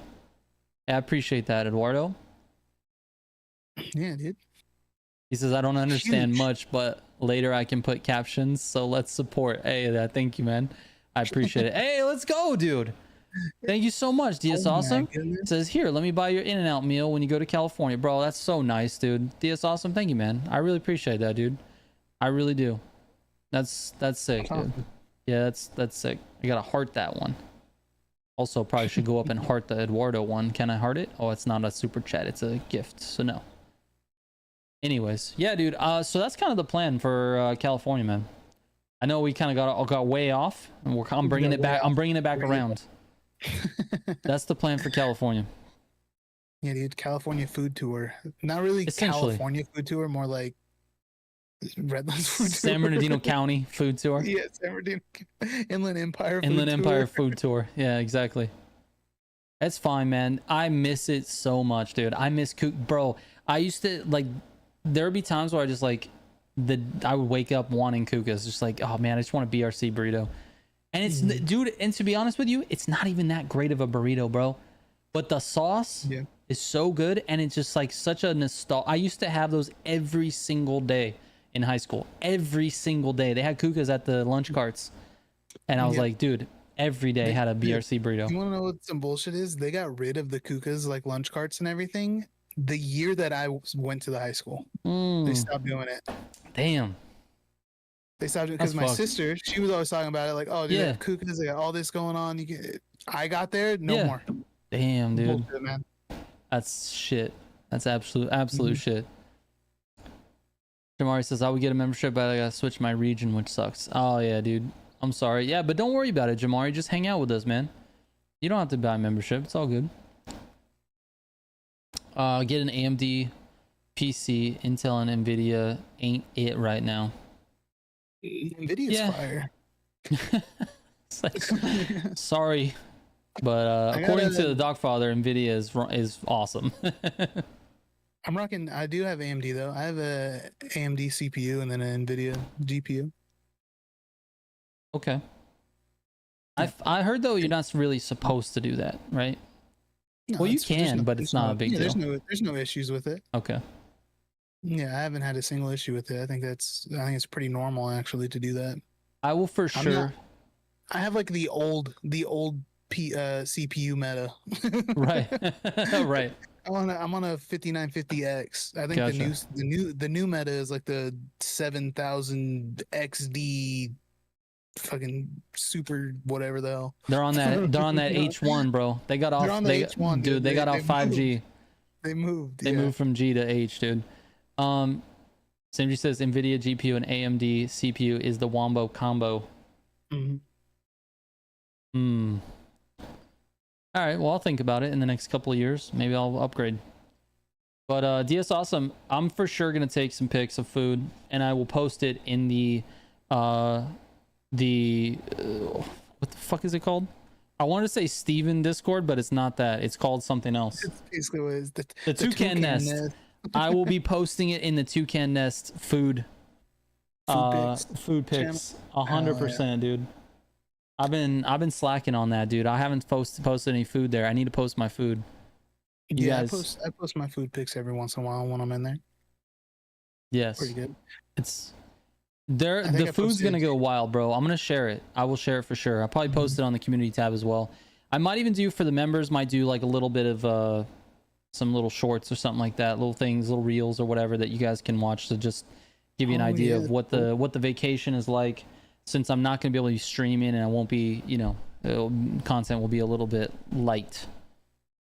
Yeah, I appreciate that, Eduardo. Yeah, dude. He says, I don't understand much, but later I can put captions, so let's support. Hey, thank you, man. I appreciate it. Hey, let's go, dude. Thank you so much, DS Awesome. It says, here, let me buy your In-N-Out meal when you go to California. Bro, that's so nice, dude. DS Awesome, thank you, man. I really appreciate that, dude. I really do. That's sick, dude. Yeah, that's sick. I gotta heart that one. Also, probably should go up and heart the Eduardo one. Can I heart it? Oh, it's not a super chat. It's a gift, so no. Anyways, yeah, dude. So that's kind of the plan for California, man. I know we kind of got way off, and I'm bringing it back. I'm bringing it back around. That's the plan for California. Yeah, dude. California food tour. Not really California food tour. More like Redlands food tour. San Bernardino County food tour. Yeah, San Bernardino Inland Empire. Food tour. Yeah, exactly. That's fine, man. I miss it so much, dude. I miss bro. I used to like. There would be times where I just like I would wake up wanting Cuckas, just like, oh man, I just want a BRC burrito. And it's dude, and to be honest with you, it's not even that great of a burrito, bro. But the sauce is so good, and it's just like such a nostalgia. I used to have those every single day in high school. Every single day. They had Cuckas at the lunch carts. And I was like, dude, every day had a BRC burrito. You wanna know what some bullshit is? They got rid of the Cuckas like lunch carts and everything the year that I went to the high school. They stopped doing it. Damn. They stopped it because my sister, she was always talking about it, like, oh, dude, Cuckas, they got all this going on. I got there, no more. Damn, dude. Bullshit, man. That's shit. That's absolute shit. Jamari says, I would get a membership, but I gotta switch my region, which sucks. Oh, yeah, dude. I'm sorry. Yeah, but don't worry about it, Jamari. Just hang out with us, man. You don't have to buy a membership. It's all good. Get an AMD PC. Intel and Nvidia ain't it right now. Nvidia's fire. Like, sorry, but according to the Dogfather, Nvidia is awesome. I'm rocking. I do have AMD though. I have a AMD CPU and then an Nvidia GPU. Okay. I heard though you're not really supposed to do that, right? No, well, you can, but it's not a big deal. There's no issues with it. Okay. Yeah, I haven't had a single issue with it. I think it's pretty normal actually to do that. I will for I'm sure. not, I have like the old CPU meta. Right. Right. I'm on a 5950X. I think Gotcha. the new meta is like the 7000 XD fucking super whatever the hell. They're on that H1, bro. They got off. They're on the H1, dude. They got off 5G. They moved. They moved from G to H, dude. Simji says NVIDIA GPU and AMD CPU is the Wombo combo. Mm-hmm. All right, well, I'll think about it in the next couple of years. Maybe I'll upgrade. But DS Awesome, I'm for sure gonna take some pics of food, and I will post it in the what the fuck is it called? I wanted to say Steven Discord, but it's not that. It's called something else. It's basically what it is. The Toucan Nest. I will be posting it in the Toucan Nest food food pics 100%, dude. I've been slacking on that, dude. I haven't posted any food there. I need to post my food. You guys... I post my food pics every once in a while when I'm in there. Yes. Pretty good. It's there. The food's gonna go wild, bro. I'm gonna share it. I will share it for sure. I'll probably post it on the community tab as well. I might even do for the members, might do like a little bit of some little shorts or something like that, little things, little reels or whatever that you guys can watch to just give you an idea of what the vacation is like, since I'm not going to be able to stream in and I won't be, content will be a little bit light.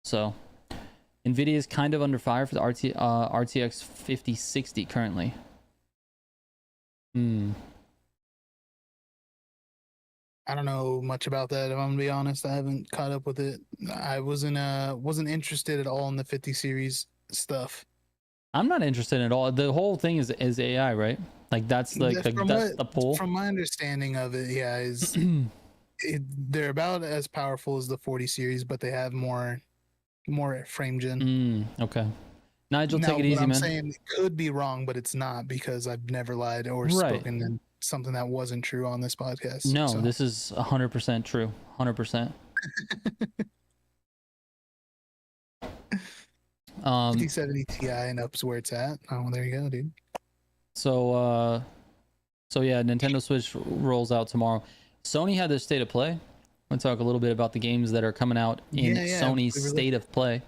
So NVIDIA is kind of under fire for the RTX 5060 currently. I don't know much about that, if I'm gonna be honest. I haven't caught up with it. I wasn't interested at all in the 50 series stuff. I'm not interested at all. The whole thing is AI, right? Like that's like that's the pull. From my understanding of it, yeah, is they're about as powerful as the 40 series, but they have more frame gen. Okay. Nigel, take it easy, I'm man. saying it could be wrong, but it's not, because I've never lied or spoken in something that wasn't true on this podcast. No, this is 100% true. 100%. 5070 Ti and up's where it's at. Oh, there you go, dude. So yeah, Nintendo Switch rolls out tomorrow. Sony had their state of play. I'm gonna talk a little bit about the games that are coming out in Sony's state of play.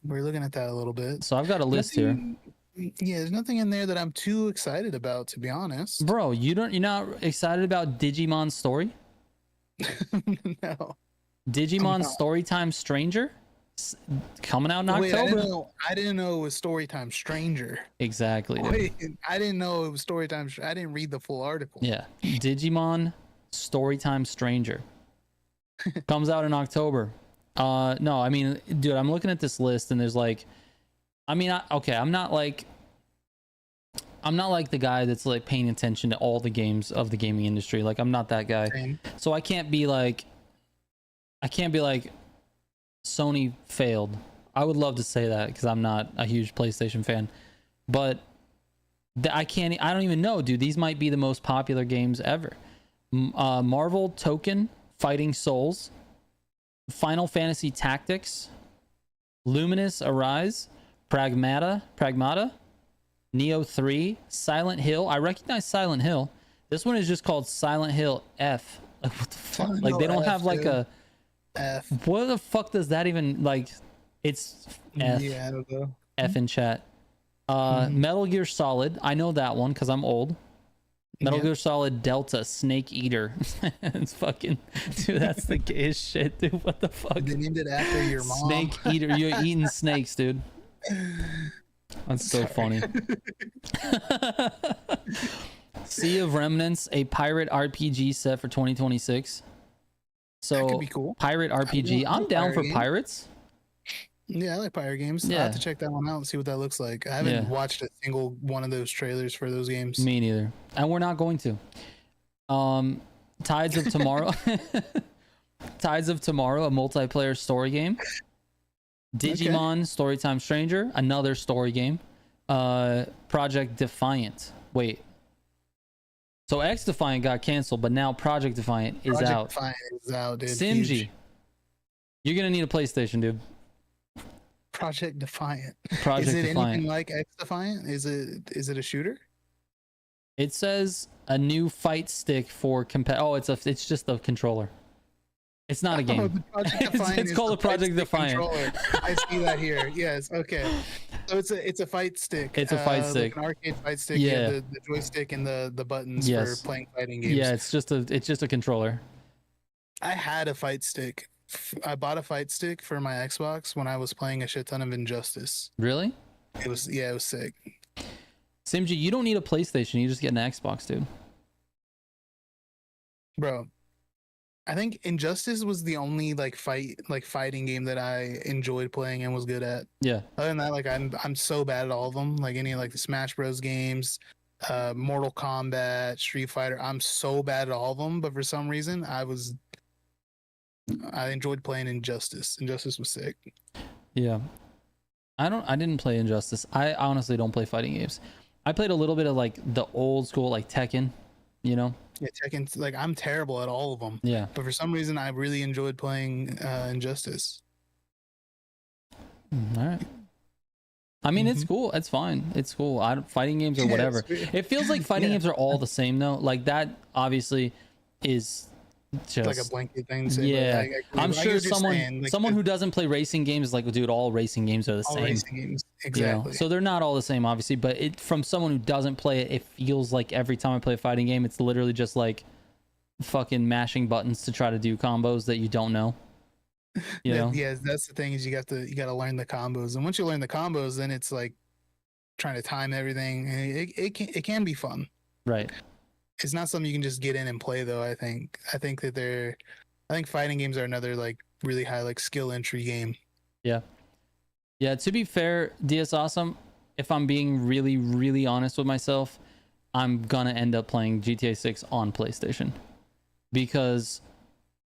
We're looking at that a little bit. So I've got a list here. Yeah, there's nothing in there that I'm too excited about, to be honest. Bro, you're not excited about Digimon Story? No. Digimon Storytime Stranger? Coming out in October. I didn't know it was Storytime Stranger. Exactly. Wait, I didn't know it was Storytime. I didn't read the full article. Yeah. Digimon Storytime Stranger. Comes out in October. No, I mean, dude, I'm looking at this list and there's like, I mean, I'm not like the guy that's like paying attention to all the games of the gaming industry. Like, I'm not that guy. Same. So I can't be like Sony failed. I would love to say that because I'm not a huge PlayStation fan, but I don't even know, dude. These might be the most popular games ever. Marvel Token Fighting Souls, Final Fantasy Tactics, Luminous Arise, Pragmata, Neo 3, Silent Hill. I recognize Silent Hill. This one is just called Silent Hill F. Like, what the fuck? Like, they don't have like a F. What the fuck does that even, like? It's F. Yeah, I don't know. F in chat. Metal Gear Solid. I know that one because I'm old. Metal Gear Solid Delta Snake Eater. It's fucking, dude, that's the gayest shit, dude. What the fuck? They named it after your mom. Snake Eater. You're eating snakes, dude. That's so funny. Sea of Remnants, a pirate RPG set for 2026. So that could be cool. Pirate RPG. I'm down for pirates. Yeah, I like pirate games. Yeah. I'll have to check that one out and see what that looks like. I haven't watched a single one of those trailers for those games. Me neither. And we're not going to. Tides of Tomorrow. Tides of Tomorrow, a multiplayer story game. Digimon Storytime Stranger, another story game. Project Defiant. Wait. So X Defiant got canceled, but now Project Defiant is out. Defiant is out, dude. Simji. Huge. You're gonna need a PlayStation, dude. Project Defiant. Project Is it Defiant. anything like X Defiant? Is it a shooter? It says a new fight stick for it's just the controller. It's not a game. It's called a Project Defiant. I see that here. Yes. Okay. So it's a fight stick. It's a fight stick. Like an arcade fight stick. Yeah. The joystick and the buttons for playing fighting games. Yeah, it's just a controller. I had a fight stick. I bought a fight stick for my Xbox when I was playing a shit ton of Injustice. Really? It was sick. Simji, you don't need a PlayStation. You just get an Xbox, dude. Bro, I think Injustice was the only fighting game that I enjoyed playing and was good at. Yeah. Other than that, like I'm so bad at all of them. Like any like the Smash Bros games, Mortal Kombat, Street Fighter. I'm so bad at all of them, but for some reason I enjoyed playing Injustice. Injustice was sick. Yeah. I didn't play Injustice. I honestly don't play fighting games. I played a little bit of like the old school like Tekken, you know? Yeah, Tekken, like I'm terrible at all of them. Yeah. But for some reason I really enjoyed playing Injustice. All right. I mean, it's cool. It's fine. It's cool. Fighting games or whatever. It feels like fighting games are all the same though. Like that obviously is just like a blanket thing to say, yeah, but I'm sure someone who doesn't play racing games is like, dude, all racing games are the same. Racing games, exactly. You know? So they're not all the same, obviously, but from someone who doesn't play it, it feels like every time I play a fighting game, it's literally just like fucking mashing buttons to try to do combos that you don't know. You know? Yeah, that's the thing, is you got to learn the combos, and once you learn the combos, then it's like trying to time everything. It can be fun. Right. It's not something you can just get in and play though. I think fighting games are another like really high like skill entry game. Yeah. To be fair, DS Awesome, if I'm being really, really honest with myself, I'm gonna end up playing GTA 6 on PlayStation. Because,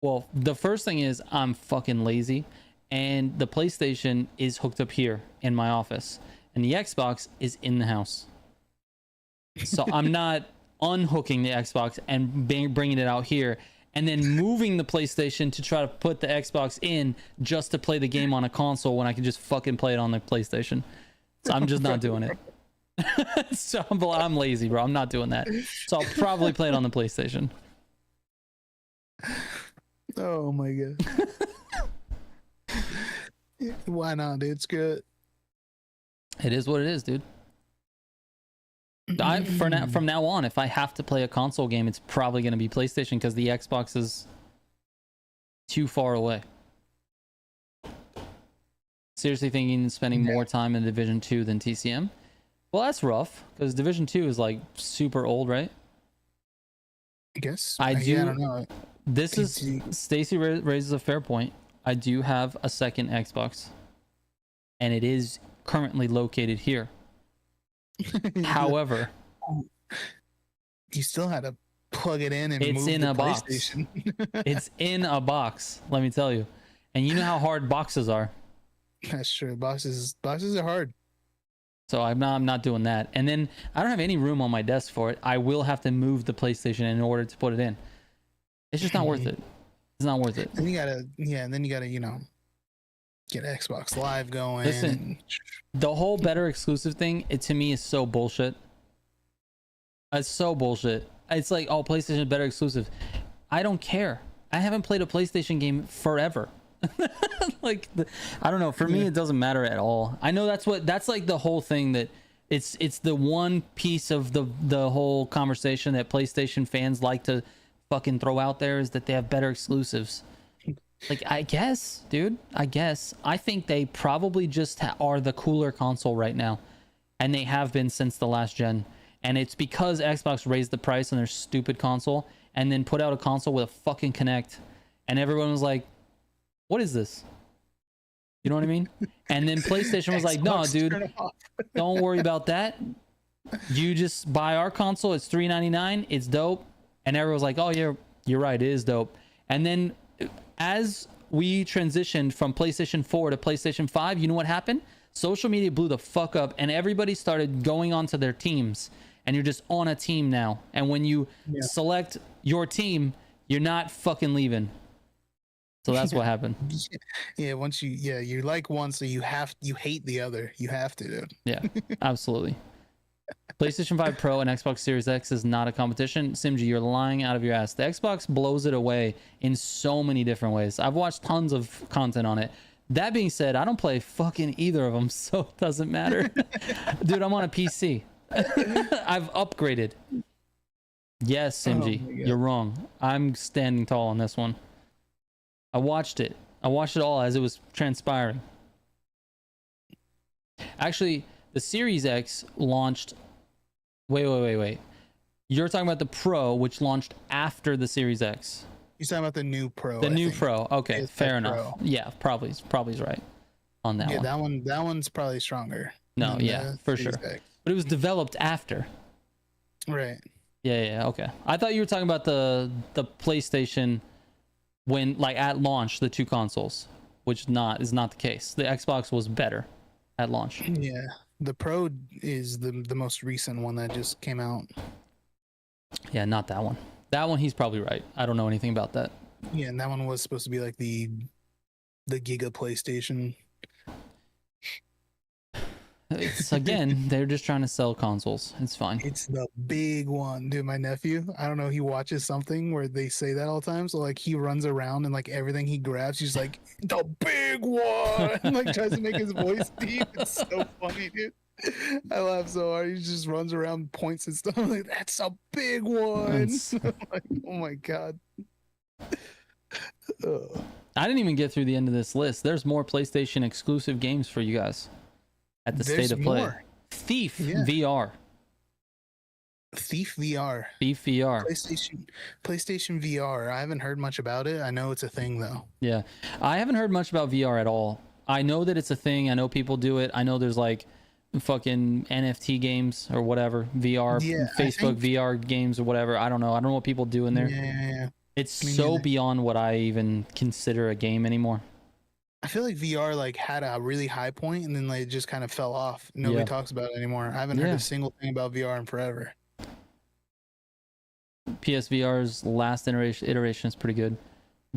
well, the first thing is I'm fucking lazy, and the PlayStation is hooked up here in my office, and the Xbox is in the house. So I'm not unhooking the Xbox and bringing it out here and then moving the PlayStation to try to put the Xbox in just to play the game on a console when I can just fucking play it on the PlayStation. So I'm just not doing it. So I'm lazy, bro. I'm not doing that. So I'll probably play it on the PlayStation. Oh my god. Why not, dude? It's good. It is what it is, dude. From now on, if I have to play a console game, it's probably going to be PlayStation because the Xbox is too far away. Seriously thinking of spending more time in Division 2 than TCM? Well, that's rough because Division 2 is like super old, right? I guess. I don't know. This is Stacy raises a fair point. I do have a second Xbox, and it is currently located here. However, you still had to plug it in and it's move in the a box. It's in a box, let me tell you. And you know how hard boxes are. That's true. Boxes are hard. So I'm not doing that. And then I don't have any room on my desk for it. I will have to move the PlayStation in order to put it in. It's just not worth it. It's not worth it. And you gotta, get Xbox Live going. Listen, the whole better exclusive thing, to me is so bullshit. It's so bullshit. It's like, oh, PlayStation is better exclusive. I don't care. I haven't played a PlayStation game forever. I don't know. For me, it doesn't matter at all. I know that's like the whole thing, that it's the one piece of the whole conversation that PlayStation fans like to fucking throw out there, is that they have better exclusives. Like, I guess, dude, I think they probably just are the cooler console right now, and they have been since the last gen. And it's because Xbox raised the price on their stupid console and then put out a console with a fucking Kinect, and everyone was like, what is this? You know what I mean? And then PlayStation was like, no, dude, don't worry about that. You just buy our console. It's $399. It's dope. And everyone was like, oh, you're right. It is dope. And then as we transitioned from PlayStation 4 to PlayStation 5, you know what happened? Social media blew the fuck up, and everybody started going onto their teams, and you're just on a team now. And when you select your team, you're not fucking leaving. So that's what happened. Yeah, once you like one, so you hate the other. You have to, dude. Yeah, absolutely. PlayStation 5 Pro and Xbox Series X is not a competition. Simji, you're lying out of your ass. The Xbox blows it away in so many different ways. I've watched tons of content on it. That being said, I don't play fucking either of them, so it doesn't matter. Dude, I'm on a PC. I've upgraded. Yes, Simji, you're wrong. I'm standing tall on this one. I watched it. I watched it all as it was transpiring. Actually, the Series X launched... Wait. You're talking about the Pro, which launched after the Series X. You're talking about the new Pro. The new Pro. Okay, It's fair the enough. Pro. Yeah, probably's right on that one. That one's probably stronger. No, yeah, for sure. X. But it was developed after. Right. Yeah, okay. I thought you were talking about the PlayStation when, like, at launch, the two consoles, which is not the case. The Xbox was better at launch. Yeah. The Pro is the most recent one that just came out. Yeah, not that one. That one, he's probably right. I don't know anything about that. Yeah, and that one was supposed to be like the Giga PlayStation. It's, again, they're just trying to sell consoles. It's fine. It's the big one, dude. My nephew, I don't know, he watches something where they say that all the time. So like he runs around and like everything he grabs, he's like, the big one. Like tries to make his voice deep. It's so funny, dude. I laugh so hard. He just runs around, points and stuff. I'm like, that's a big one. Like, oh my god. I didn't even get through the end of this list. There's more PlayStation exclusive games for you guys at the State of Play. More. Thief VR. Thief VR. Thief VR. PlayStation VR. I haven't heard much about it. I know it's a thing though. Yeah, I haven't heard much about VR at all. I know that it's a thing. I know people do it. I know there's like fucking NFT games or whatever, VR, Facebook VR games or whatever. I don't know what people do in there. Yeah. It's so beyond what I even consider a game anymore. I feel like VR like had a really high point and then like it just kind of fell off. Nobody talks about it anymore. I haven't heard a single thing about VR in forever. PSVR's last iteration is pretty good.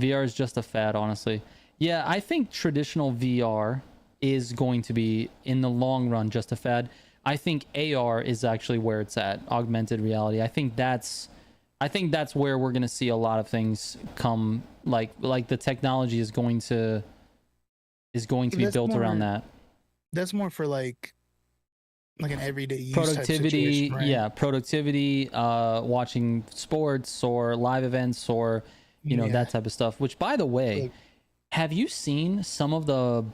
VR is just a fad, honestly. Yeah, I think traditional VR is going to be, in the long run, just a fad. I think AR is actually where it's at, augmented reality. I think that's where we're going to see a lot of things come, like the technology is going to be built around that. That's more for like an everyday use productivity, type situation, right? Yeah, productivity, watching sports or live events or that type of stuff. Which, by the way, have you seen some of the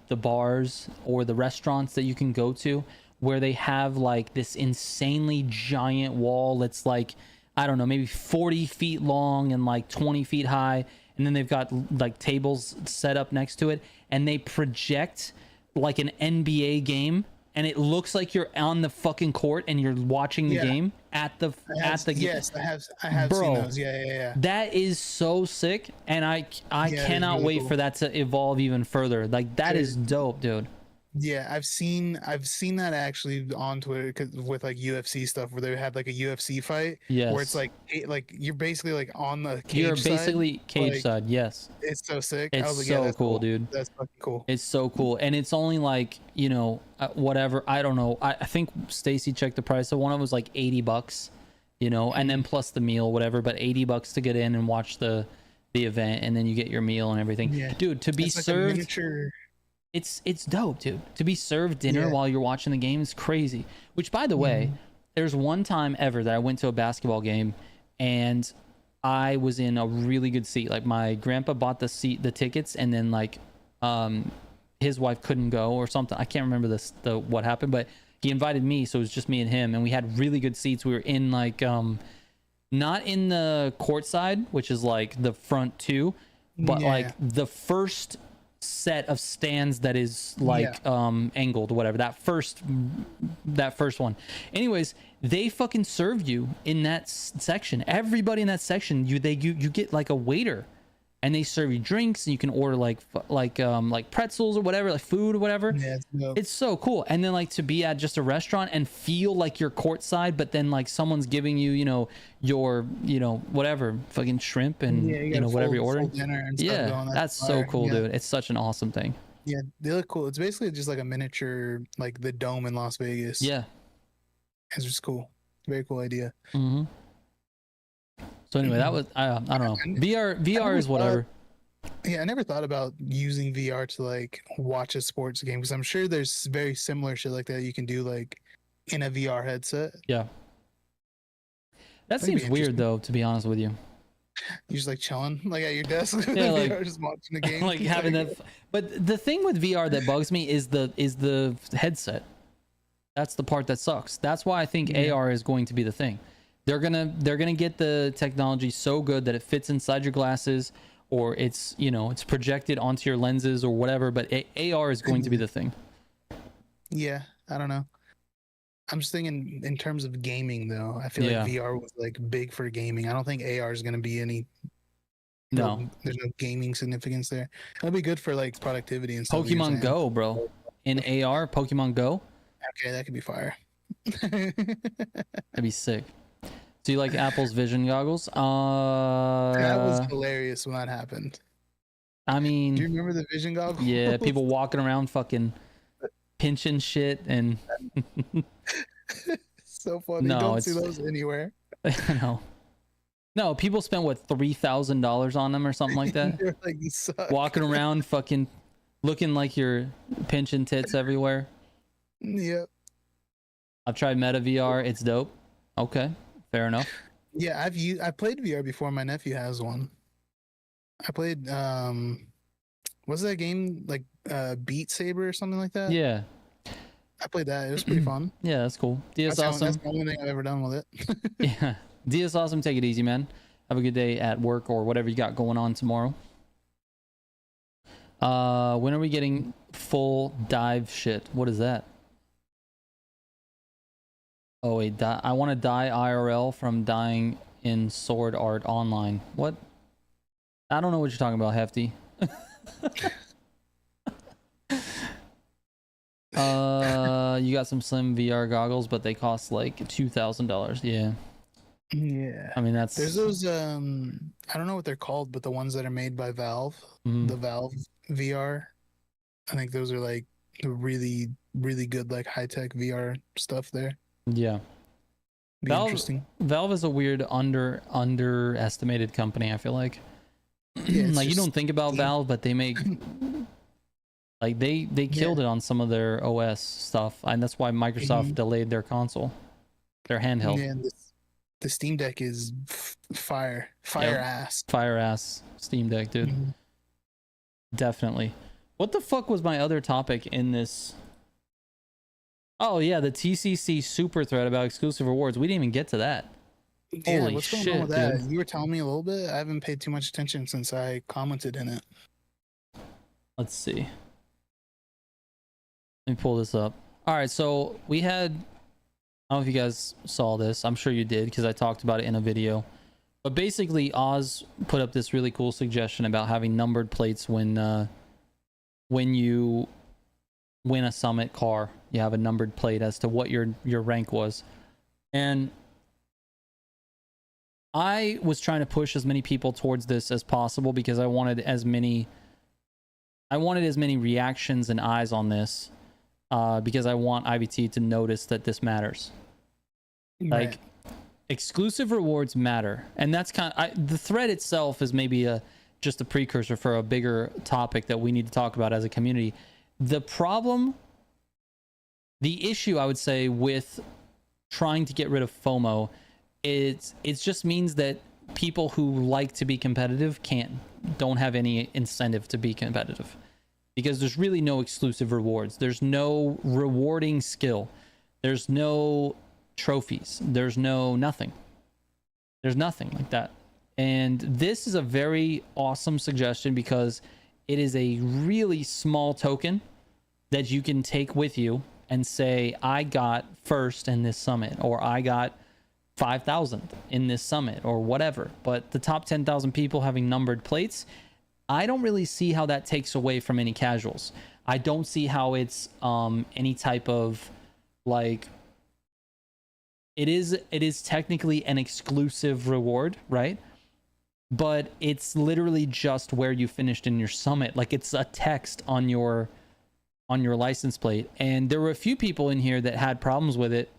bars or the restaurants that you can go to where they have like this insanely giant wall that's like, I don't know, maybe 40 feet long and like 20 feet high, and then they've got like tables set up next to it, and they project like an NBA game, and it looks like you're on the fucking court and you're watching the game at the yes, I have seen those. Yeah. That is so sick, and I cannot wait for that to evolve even further. Like that is dope, dude. Yeah, I've seen that actually on Twitter with like UFC stuff where they have like a UFC fight where it's like you're basically like on the cage You're basically cage side, yes. It's so sick. It's so cool, dude. That's fucking cool. It's so cool, and it's only like whatever. I don't know. I think Stacy checked the price of one of them was like $80, and then plus the meal, whatever. But $80 to get in and watch the event, and then you get your meal and everything. Yeah. Dude, to be served. It's dope, dude. To be served dinner while you're watching the game is crazy. Which, by the way, there's one time ever that I went to a basketball game and I was in a really good seat. Like my grandpa bought the tickets, and then like his wife couldn't go or something. I can't remember what happened, but he invited me, so it was just me and him, and we had really good seats. We were in like not in the court side, which is like the front two, but like the first set of stands that is like angled, whatever, that first one. Anyways, they fucking serve you in that section. Everybody in that section, you get like a waiter and they serve you drinks, and you can order like pretzels or whatever, like food or whatever. Yeah, it's so cool. And then like to be at just a restaurant and feel like you're courtside, but then like someone's giving you, you know, your, you know, whatever, fucking shrimp and you know, whatever you're ordering. Yeah, that's so cool, dude. It's such an awesome thing. Yeah, they look cool. It's basically just like a miniature, like the Dome in Las Vegas. Yeah, it's just cool. Very cool idea. Mm-hmm. So anyway, that was I don't know. VR is whatever. Yeah, I never thought about using VR to like watch a sports game, because I'm sure there's very similar shit like that you can do like in a VR headset. Yeah. That seems weird though, to be honest with you. You're just like chilling, like at your desk, yeah, like VR, just watching the game, like having that. But the thing with VR that bugs me is the headset. That's the part that sucks. That's why I think AR is going to be the thing. They're gonna get the technology so good that it fits inside your glasses, or it's, you know, it's projected onto your lenses or whatever. But AR is going to be the thing. Yeah, I don't know. I'm just thinking in terms of gaming, though. I feel like VR was like big for gaming. I don't think AR is going to be any. No, there's no gaming significance there. It'll be good for like productivity and stuff. Pokemon Go, bro. In AR, Pokemon Go. Okay, that could be fire. That'd be sick. Do you like Apple's Vision goggles? That was hilarious when that happened. I mean, do you remember the Vision goggles? Yeah, people walking around fucking pinching shit and so funny. No, don't see those anywhere. No. No, people spent what, $3,000 on them or something like that. Like, you suck. Walking around fucking looking like you're pinching tits everywhere. Yep. I've tried Meta VR. It's dope. Okay, fair enough. Yeah, I played VR before. My nephew has one. I played what's that game, like Beat Saber or something like that? Yeah. I played that. It was pretty fun. Yeah, that's cool. DS Awesome. That's the only thing I've ever done with it. Yeah. DS Awesome. Take it easy, man. Have a good day at work or whatever you got going on tomorrow. When are we getting full dive shit? What is that? Oh wait, I want to die IRL from dying in Sword Art Online. What? I don't know what you're talking about, Hefty. You got some slim VR goggles, but they cost like $2,000. Yeah. Yeah. I mean, that's... There's those, I don't know what they're called, but the ones that are made by Valve, the Valve VR. I think those are like really, really good, like high-tech VR stuff there. Yeah. Interesting. Valve is a weird underestimated company, I feel like. Yeah, like you don't think about Valve, but they make like they killed it on some of their OS stuff, and that's why Microsoft delayed their console, their handheld. Yeah, the Steam Deck is fire ass Steam Deck, dude. Definitely. What the fuck was my other topic in this? Oh yeah, the TCC super thread about exclusive rewards. We didn't even get to that. Yeah, holy what's shit, going on with that? dude. You were telling me a little bit. I haven't paid too much attention since I commented in it. Let's see. Let me pull this up. All right, so we had, I don't know if you guys saw this. I'm sure you did because I talked about it in a video. But basically, Oz put up this really cool suggestion about having numbered plates when you win a summit car. You have a numbered plate as to what your rank was. And I was trying to push as many people towards this as possible because I wanted as many reactions and eyes on this, because I want IVT to notice that this matters. Right. Like, exclusive rewards matter, and that's kind of the thread itself is maybe just a precursor for a bigger topic that we need to talk about as a community. The issue I would say with trying to get rid of FOMO, it just means that people who like to be competitive don't have any incentive to be competitive, because there's really no exclusive rewards. There's no rewarding skill. There's no trophies. There's nothing. There's nothing like that. And this is a very awesome suggestion because it is a really small token that you can take with you and say, I got first in this summit, or I got 5,000 in this summit, or whatever. But the top 10,000 people having numbered plates, I don't really see how that takes away from any casuals. I don't see how it's any type of like, it is technically an exclusive reward, right? But it's literally just where you finished in your summit. Like, it's a text on your license plate. And there were a few people in here that had problems with it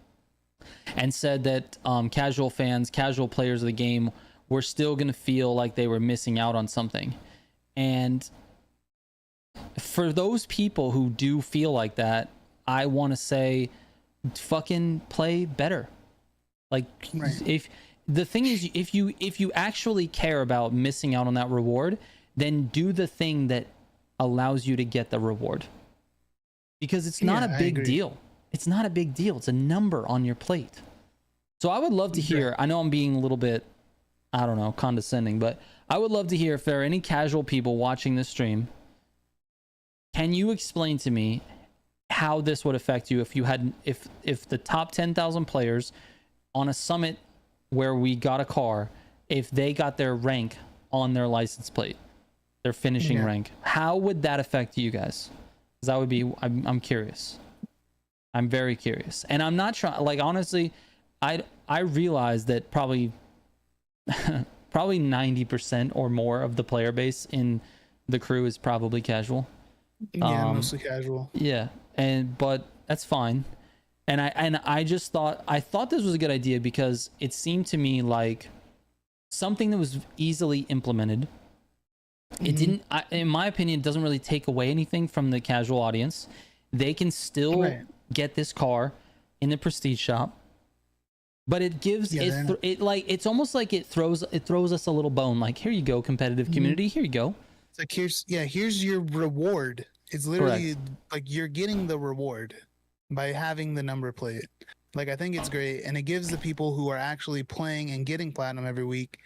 and said that casual fans, casual players of the game were still going to feel like they were missing out on something. And for those people who do feel like that, I want to say fucking play better. Like, right. If the thing is, if you actually care about missing out on that reward, then do the thing that allows you to get the reward, because it's not a big deal. It's not a big deal. It's a number on your plate. So I would love to hear, I know I'm being a little bit, I don't know, condescending, but I would love to hear if there are any casual people watching this stream. Can you explain to me how this would affect you if you had, if the top 10,000 players on a summit where we got a car, if they got their rank on their license plate, their finishing rank, how would that affect you guys? Because that would be, I'm curious. I'm very curious. And I'm not trying, like, honestly, I realize that probably 90% or more of the player base in the crew is probably casual. Yeah, mostly casual. Yeah, but that's fine. And I just thought this was a good idea because it seemed to me like something that was easily implemented. It didn't, in my opinion, it doesn't really take away anything from the casual audience. They can still get this car in the prestige shop, but it gives it like, it's almost like it throws us a little bone. Like, here you go, competitive community. Here you go. It's like, here's your reward. It's literally like you're getting the reward by having the number plate. Like, I think it's great, and it gives the people who are actually playing and getting platinum every week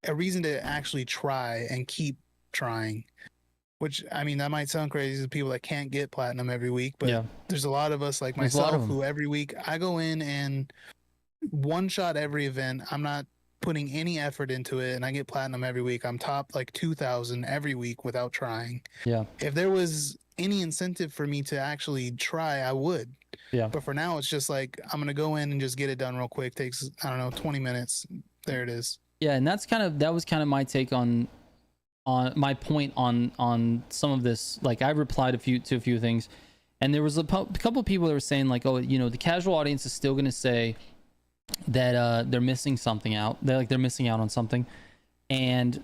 a reason to actually try and keep trying. Which, I mean, that might sound crazy to people that can't get platinum every week, but there's a lot of us like myself who every week I go in and one shot every event. I'm not putting any effort into it, and I get platinum every week. I'm top like 2,000 every week without trying. Yeah. If there was any incentive for me to actually try, I would. Yeah. But for now, it's just like, I'm going to go in and just get it done real quick. Takes, I don't know, 20 minutes. There it is. Yeah. And that was kind of my take on my point on some of this. Like, I replied to a few things, and there was a couple of people that were saying like, oh, you know, the casual audience is still going to say that they're missing something out. They're missing out on something. And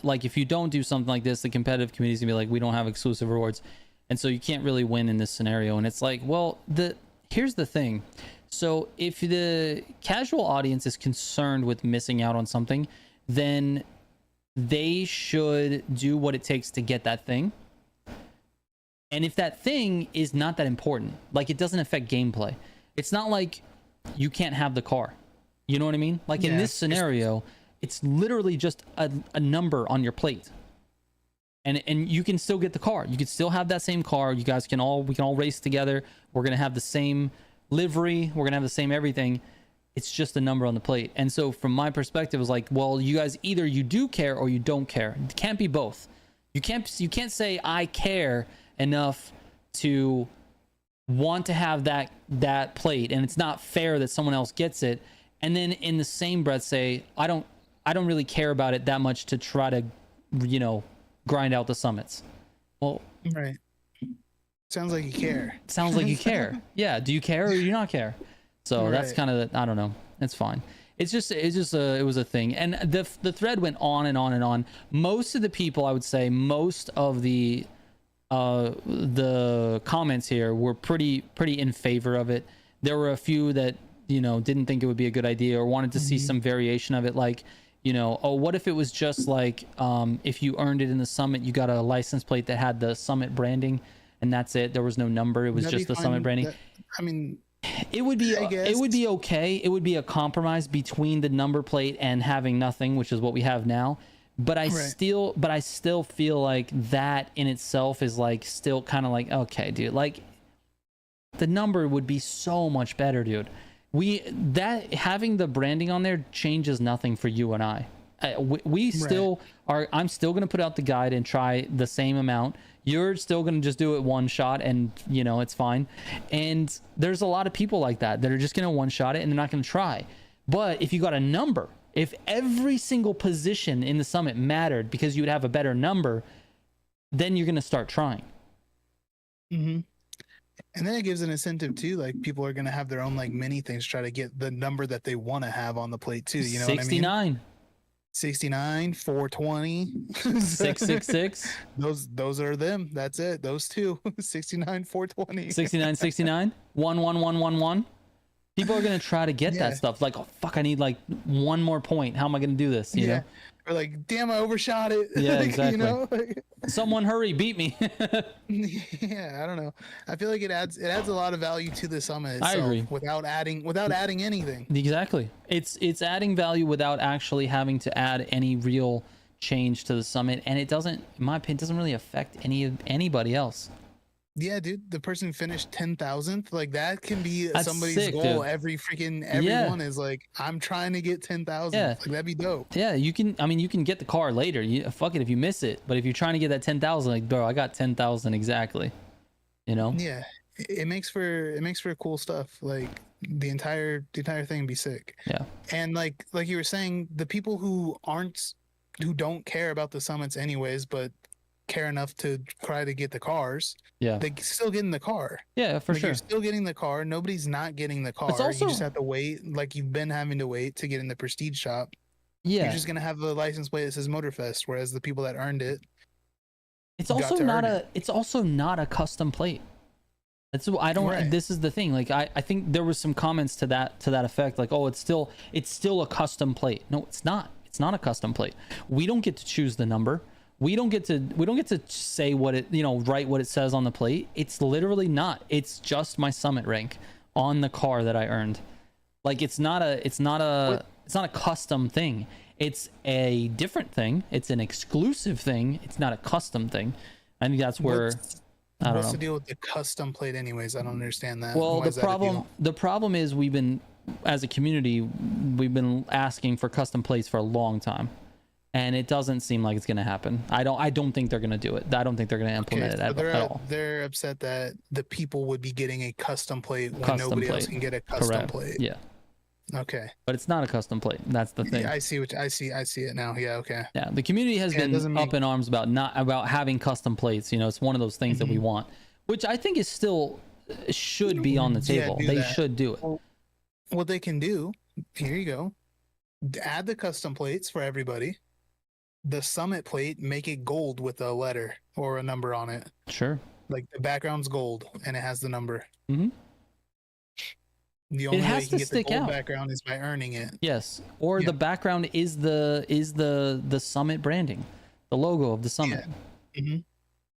like, if you don't do something like this, the competitive community is gonna be like, we don't have exclusive rewards, and so you can't really win in this scenario. And it's like, well, here's the thing. So if the casual audience is concerned with missing out on something, then they should do what it takes to get that thing. And if that thing is not that important, like, it doesn't affect gameplay, it's not like you can't have the car. You know what I mean? Like, in this scenario, it's literally just a number on your plate, and you can still get the car. You can still have that same car. You guys we can all race together. We're gonna have the same livery. We're gonna have the same everything. It's just a number on the plate. And so from my perspective, it's like, well, you guys, either you do care or you don't care. It can't be both. You can't say I care enough to want to have that plate, and it's not fair that someone else gets it, and then in the same breath say I don't really care about it that much to try to, you know, grind out the summits. Well, right. Sounds like you care. Sounds like you care. Yeah. Do you care or do you not care? So that's kind of, I don't know. It's fine. It was a thing. And the thread went on and on and on. Most of the people, I would say, most of the comments here were pretty in favor of it. There were a few that, you know, didn't think it would be a good idea or wanted to see some variation of it. Like, you know, oh, what if it was just like, if you earned it in the summit, you got a license plate that had the summit branding, and that's it. There was no number. It was just the summit branding. I mean, it would be okay. It would be a compromise between the number plate and having nothing, which is what we have now. But I still feel like that in itself is like still kind of like, okay, dude, like the number would be so much better, dude. Having the branding on there changes nothing for you and I We still are. I'm still going to put out the guide and try the same amount. You're still going to just do it one shot, and it's fine. And there's a lot of people like that are just going to one shot it and they're not going to try. But if you got a number, if every single position in the summit mattered because you would have a better number, then you're going to start trying. Mm-hmm. And then it gives an incentive too. Like people are going to have their own like mini things, try to get the number that they want to have on the plate too. You know 69. what I mean? 69, 420, 666. Those are them. That's it. Those two. 69, 420. 69, 69, 11111. People are gonna try to get that stuff. Like, oh fuck, I need like one more point. How am I gonna do this? You know? Or like, damn, I overshot it. Yeah, like, exactly. Someone hurry, beat me. Yeah, I don't know. I feel like it adds a lot of value to the summit itself. I agree. Without adding anything. Exactly. It's adding value without actually having to add any real change to the summit, and it doesn't, in my opinion, doesn't really affect anybody else. Yeah, dude, the person finished 10,000th. Like that can be That's somebody's sick, goal. dude. Everyone is like, I'm trying to get 10,000. Yeah. Like that'd be dope. Yeah, you can get the car later. Fuck it if you miss it, but if you're trying to get that 10,000, like, bro, I got 10,000 exactly. Yeah, it makes for cool stuff. Like the entire thing would be sick. Yeah. And like you were saying, the people who don't care about the summits anyways, but care enough to try to get the cars, they still get in the car. Yeah, for sure. You're still getting the car. Nobody's not getting the car. You just have to wait, like you've been having to wait to get in the prestige shop. Yeah, you're just gonna have a license plate that says Motorfest, whereas the people that earned it, it's also not a custom plate. That's I don't. Right. This is the thing. Like I think there was some comments to that effect. Like, oh, it's still a custom plate. No, it's not. It's not a custom plate. We don't get to choose the number. We don't get to say what it, write what it says on the plate. It's literally not. It's just my summit rank on the car that I earned. Like it's not a custom thing. It's a different thing. It's an exclusive thing. It's not a custom thing. I think that's where what's the deal with the custom plate anyways? I don't understand that. Well, the problem is as a community, we've been asking for custom plates for a long time. And it doesn't seem like it's going to happen. I don't think they're going to do it. I don't think they're going to implement it at all. They're upset that the people would be getting a custom plate when nobody else can get a custom plate. Yeah. Okay. But it's not a custom plate. That's the thing. Yeah, I see it now. Yeah. Okay. Yeah. The community has been up in arms about having custom plates. It's one of those things that we want, which I think is still should be on the table. They should do it. Well, what they can do, here you go, add the custom plates for everybody. The summit plate, make it gold with a letter or a number on it. Sure. Like the background's gold and it has the number. Mm-hmm. The only way you can get the gold background is by earning it. Yes. Or the background is the summit branding, the logo of the summit. Yeah. Mm-hmm.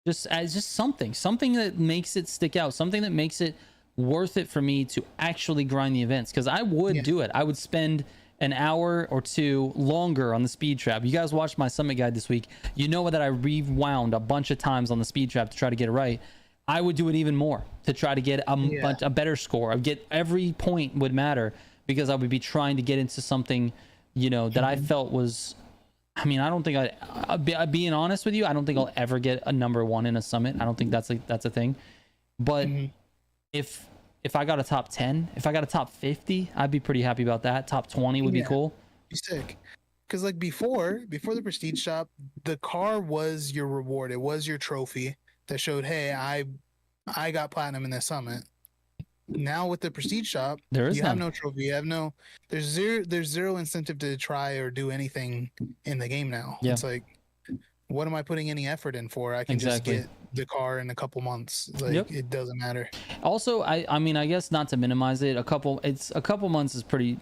Just something that makes it stick out, something that makes it worth it for me to actually grind the events. Because I would do it. I would spend an hour or two longer on the speed trap. You guys watched my summit guide this week. You know that I rewound a bunch of times on the speed trap to try to get it right. I would do it even more to try to get a better score. I'd get every point would matter because I would be trying to get into something, that I felt was. I mean, I don't think being honest with you, I don't think I'll ever get a number 1 in a summit. I don't think that's a thing. But if I got a top 10, if I got a top 50, I'd be pretty happy about that. Top 20 would be cool. Be sick. Because like before the prestige shop, the car was your reward. It was your trophy that showed, hey, I got platinum in this summit. Now with the prestige shop, you have no trophy. There's zero incentive to try or do anything in the game now. Yeah. It's like, what am I putting any effort in for? I can just get the car in a couple months. Like it doesn't matter. Also, I mean, I guess not to minimize it, a couple months is pretty.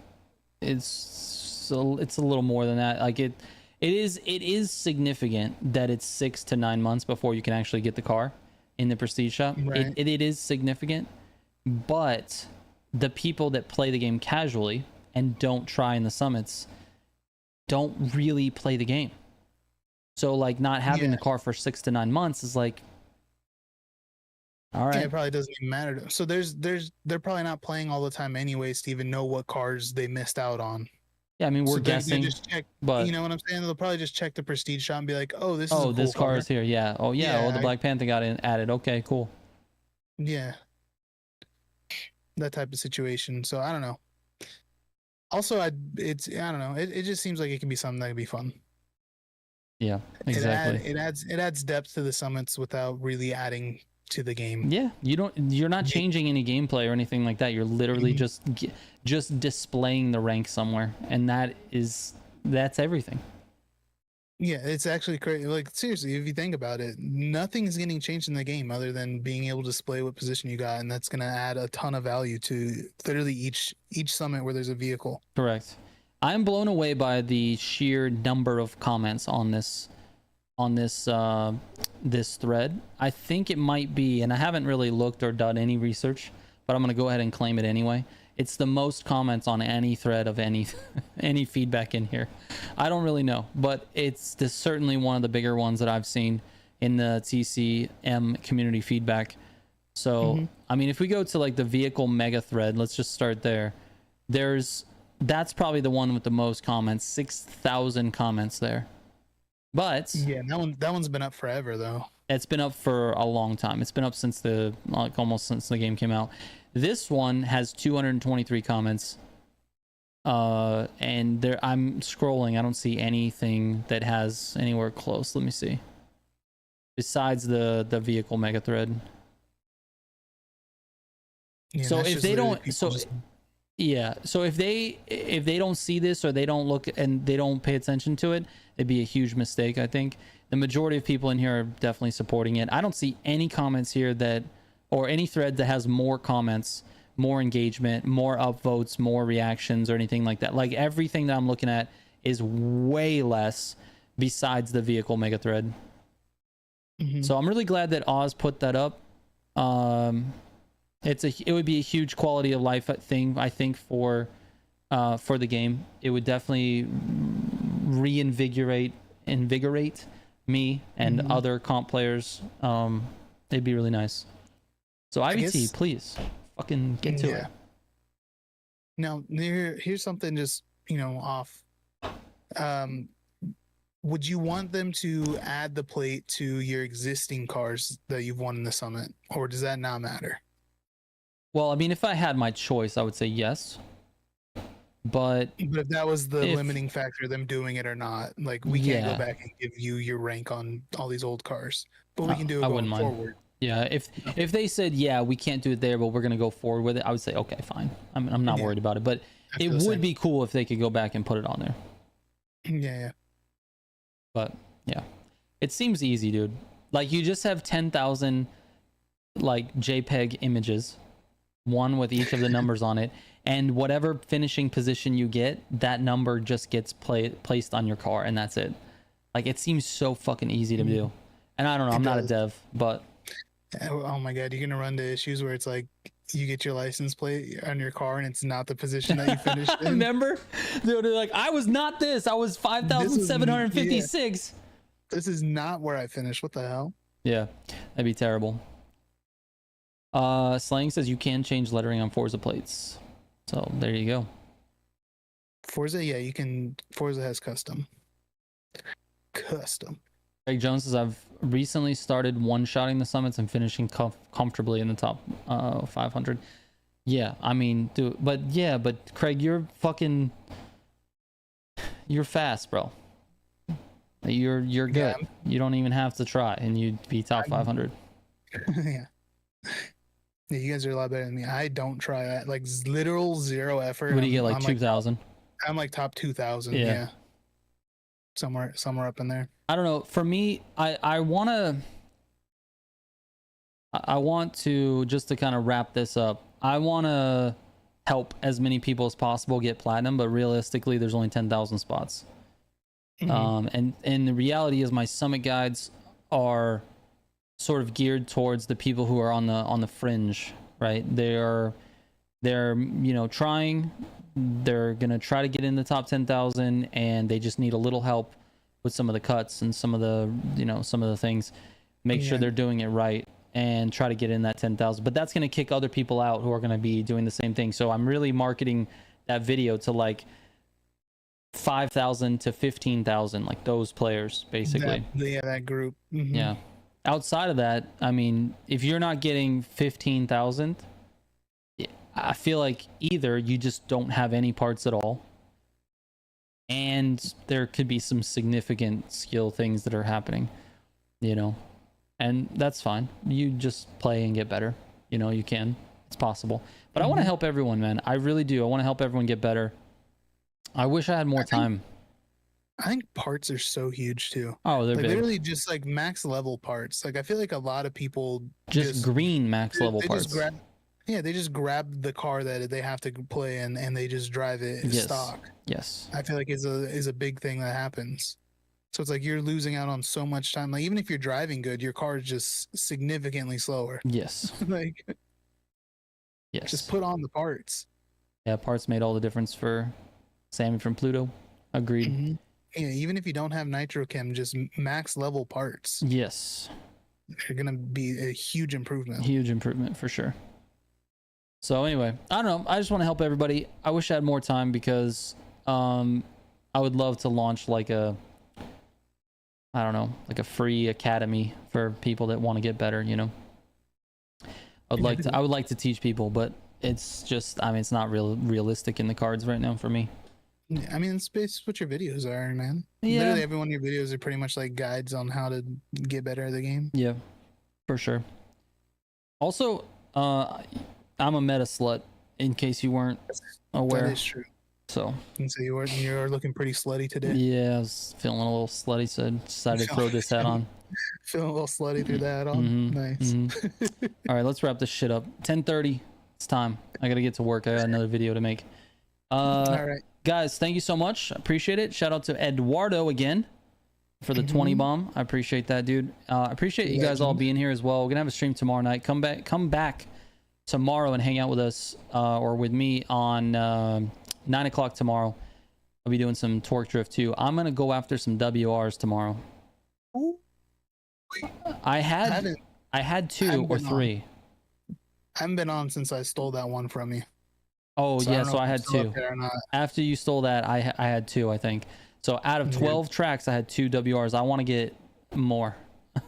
It's a little more than that. Like it is significant that it's 6 to 9 months before you can actually get the car in the prestige shop. Right. It is significant, but the people that play the game casually and don't try in the summits don't really play the game. So like not having the car for 6 to 9 months is like, all right. Yeah, it probably doesn't even matter. So they're probably not playing all the time anyways to even know what cars they missed out on. Yeah, I mean, we're So guessing, they just check, but you know what I'm saying? They'll probably just check the prestige shop and be like, "Oh, this is a oh, cool this car car." is here. Yeah. Oh, yeah. Oh, the Black Panther got added. Okay, cool. Yeah, that type of situation. So I don't know. Also, I don't know. It just seems like it can be something that could be fun. Yeah, exactly. It adds depth to the summits without really adding to the game. Yeah, you're not changing any gameplay or anything like that. You're literally just displaying the rank somewhere, and that's everything. Yeah, it's actually crazy. Like seriously, if you think about it, nothing's getting changed in the game other than being able to display what position you got, and that's going to add a ton of value to literally each summit where there's a vehicle. Correct. I'm blown away by the sheer number of comments on this this thread. I think it might be, and I haven't really looked or done any research, but I'm going to go ahead and claim it anyway. It's the most comments on any thread of any any feedback in here. I don't really know, but it's certainly one of the bigger ones that I've seen in the TCM community feedback. So, I mean, if we go to like the vehicle mega thread, let's just start there. That's probably the one with the most comments, 6,000 comments there. But yeah, that one's been up forever though. It's been up for a long time. It's been up since almost since the game came out. This one has 223 comments. And there I'm scrolling. I don't see anything that has anywhere close. Let me see. Besides the vehicle mega thread. Yeah, so if they don't yeah, so if they don't see this or they don't look and they don't pay attention to it, it'd be a huge mistake. I think the majority of people in here are definitely supporting it. I don't see any comments here or any thread that has more comments, more engagement, more upvotes, more reactions, or anything like that. Like everything that I'm looking at is way less besides the vehicle mega thread. So I'm really glad that Oz put that up. It would be a huge quality of life thing, I think, for the game. It would definitely invigorate me and other comp players. It'd be really nice. So IVT, please fucking get to it. Now, here's something just, off. Would you want them to add the plate to your existing cars that you've won in the summit, or does that not matter? Well, I mean, if I had my choice, I would say yes. But if that was the limiting factor, them doing it or not, like we can't go back and give you your rank on all these old cars, but we can do it going forward. Yeah, if they said, yeah, we can't do it there, but we're gonna go forward with it, I would say, okay, fine. I'm not worried about it, but it would be cool if they could go back and put it on there. Yeah. But yeah, it seems easy, dude. Like you just have 10,000 like JPEG images, one with each of the numbers on it, and whatever finishing position you get, that number just gets placed on your car, and that's it. Like it seems so fucking easy to do. And I don't know, I'm not a dev, but oh my god, you're gonna run into issues where it's like you get your license plate on your car and it's not the position that you finished in. Remember? They're like, I was not this. I was 5,756. This is not where I finished. What the hell? Yeah, that'd be terrible. Slang says you can change lettering on Forza plates. So there you go. Forza, yeah, you can. Forza has custom. Greg Jones says I've recently started one-shotting the summits and finishing comfortably in the top 500. Yeah, I mean, dude, but Craig, you're fast, bro. You're good. Yeah. You don't even have to try, and you'd be top 500. Yeah. Yeah, you guys are a lot better than me. I don't try that. Like literal zero effort. What do you get, like 2,000? I'm like top 2,000. Yeah. Somewhere up in there. I don't know. For me, I want to just to kind of wrap this up. I want to help as many people as possible get platinum, but realistically, there's only 10,000 spots. And the reality is, my summit guides are sort of geared towards the people who are on the fringe, right? They're trying. They're gonna try to get in the top 10,000, and they just need a little help with some of the cuts and some of the things. Make sure they're doing it right and try to get in that 10,000. But that's gonna kick other people out who are gonna be doing the same thing. So I'm really marketing that video to like 5,000 to 15,000, like those players basically. That group. Yeah. Outside of that, I mean, if you're not getting 15,000, I feel like either you just don't have any parts at all, and there could be some significant skill things that are happening, you know, and that's fine. You just play and get better. You know, you can. It's possible. But I want to help everyone, man. I really do. I want to help everyone get better. I wish I had more time. I think parts are so huge too. Oh, they're like big. Literally just like max level parts. Like I feel like a lot of people just green max level parts. They just grab the car that they have to play in and they just drive it stock. Yes. I feel like is a big thing that happens. So it's like you're losing out on so much time. Like even if you're driving good, your car is just significantly slower. Yes. Like yes. Just put on the parts. Yeah, parts made all the difference for Sammy from Pluto. Agreed. Yeah, even if you don't have nitrochem, just max level parts. Yes. They're gonna be a huge improvement. Huge improvement for sure. So anyway, I don't know. I just want to help everybody. I wish I had more time because I would love to launch like a, I don't know, like a free academy for people that want to get better, you know. I would like to teach people, but it's just, I mean, it's not realistic in the cards right now for me. I mean, it's based what your videos are, man. Yeah. Literally every one of your videos are pretty much like guides on how to get better at the game. Yeah, for sure. Also, I'm a meta slut, in case you weren't aware. That is true. So you're looking pretty slutty today. Yeah, I was feeling a little slutty, so I decided to throw this hat on. Feeling a little slutty through that on. Nice. All right, let's wrap this shit up. 10:30. It's time. I gotta get to work. I got another video to make. All right. Guys, thank you so much. Appreciate it. Shout out to Eduardo again for the 20 bomb. I appreciate that, dude. I appreciate you guys all being here as well. We're gonna have a stream tomorrow night. Come back tomorrow and hang out with us or with me on 9 o'clock tomorrow. I'll be doing some torque drift too. I'm gonna go after some WRs tomorrow. Ooh. I had 2 or 3. I haven't been on since I stole that one from you. Oh, so yeah, so I had 2. After you stole that, I had 2, I think. So out of 12 tracks, I had 2 WRs. I want to get more.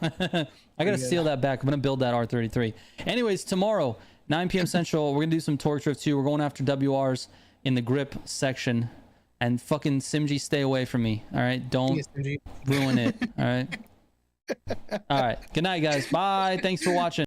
I gotta steal that back. I'm gonna build that R33. Anyways, tomorrow, 9 p.m. Central, we're gonna do some torque drift too. We're going after WRs in the grip section. And fucking Simji, stay away from me. All right, don't ruin it. All right. All right. Good night, guys. Bye. Thanks for watching.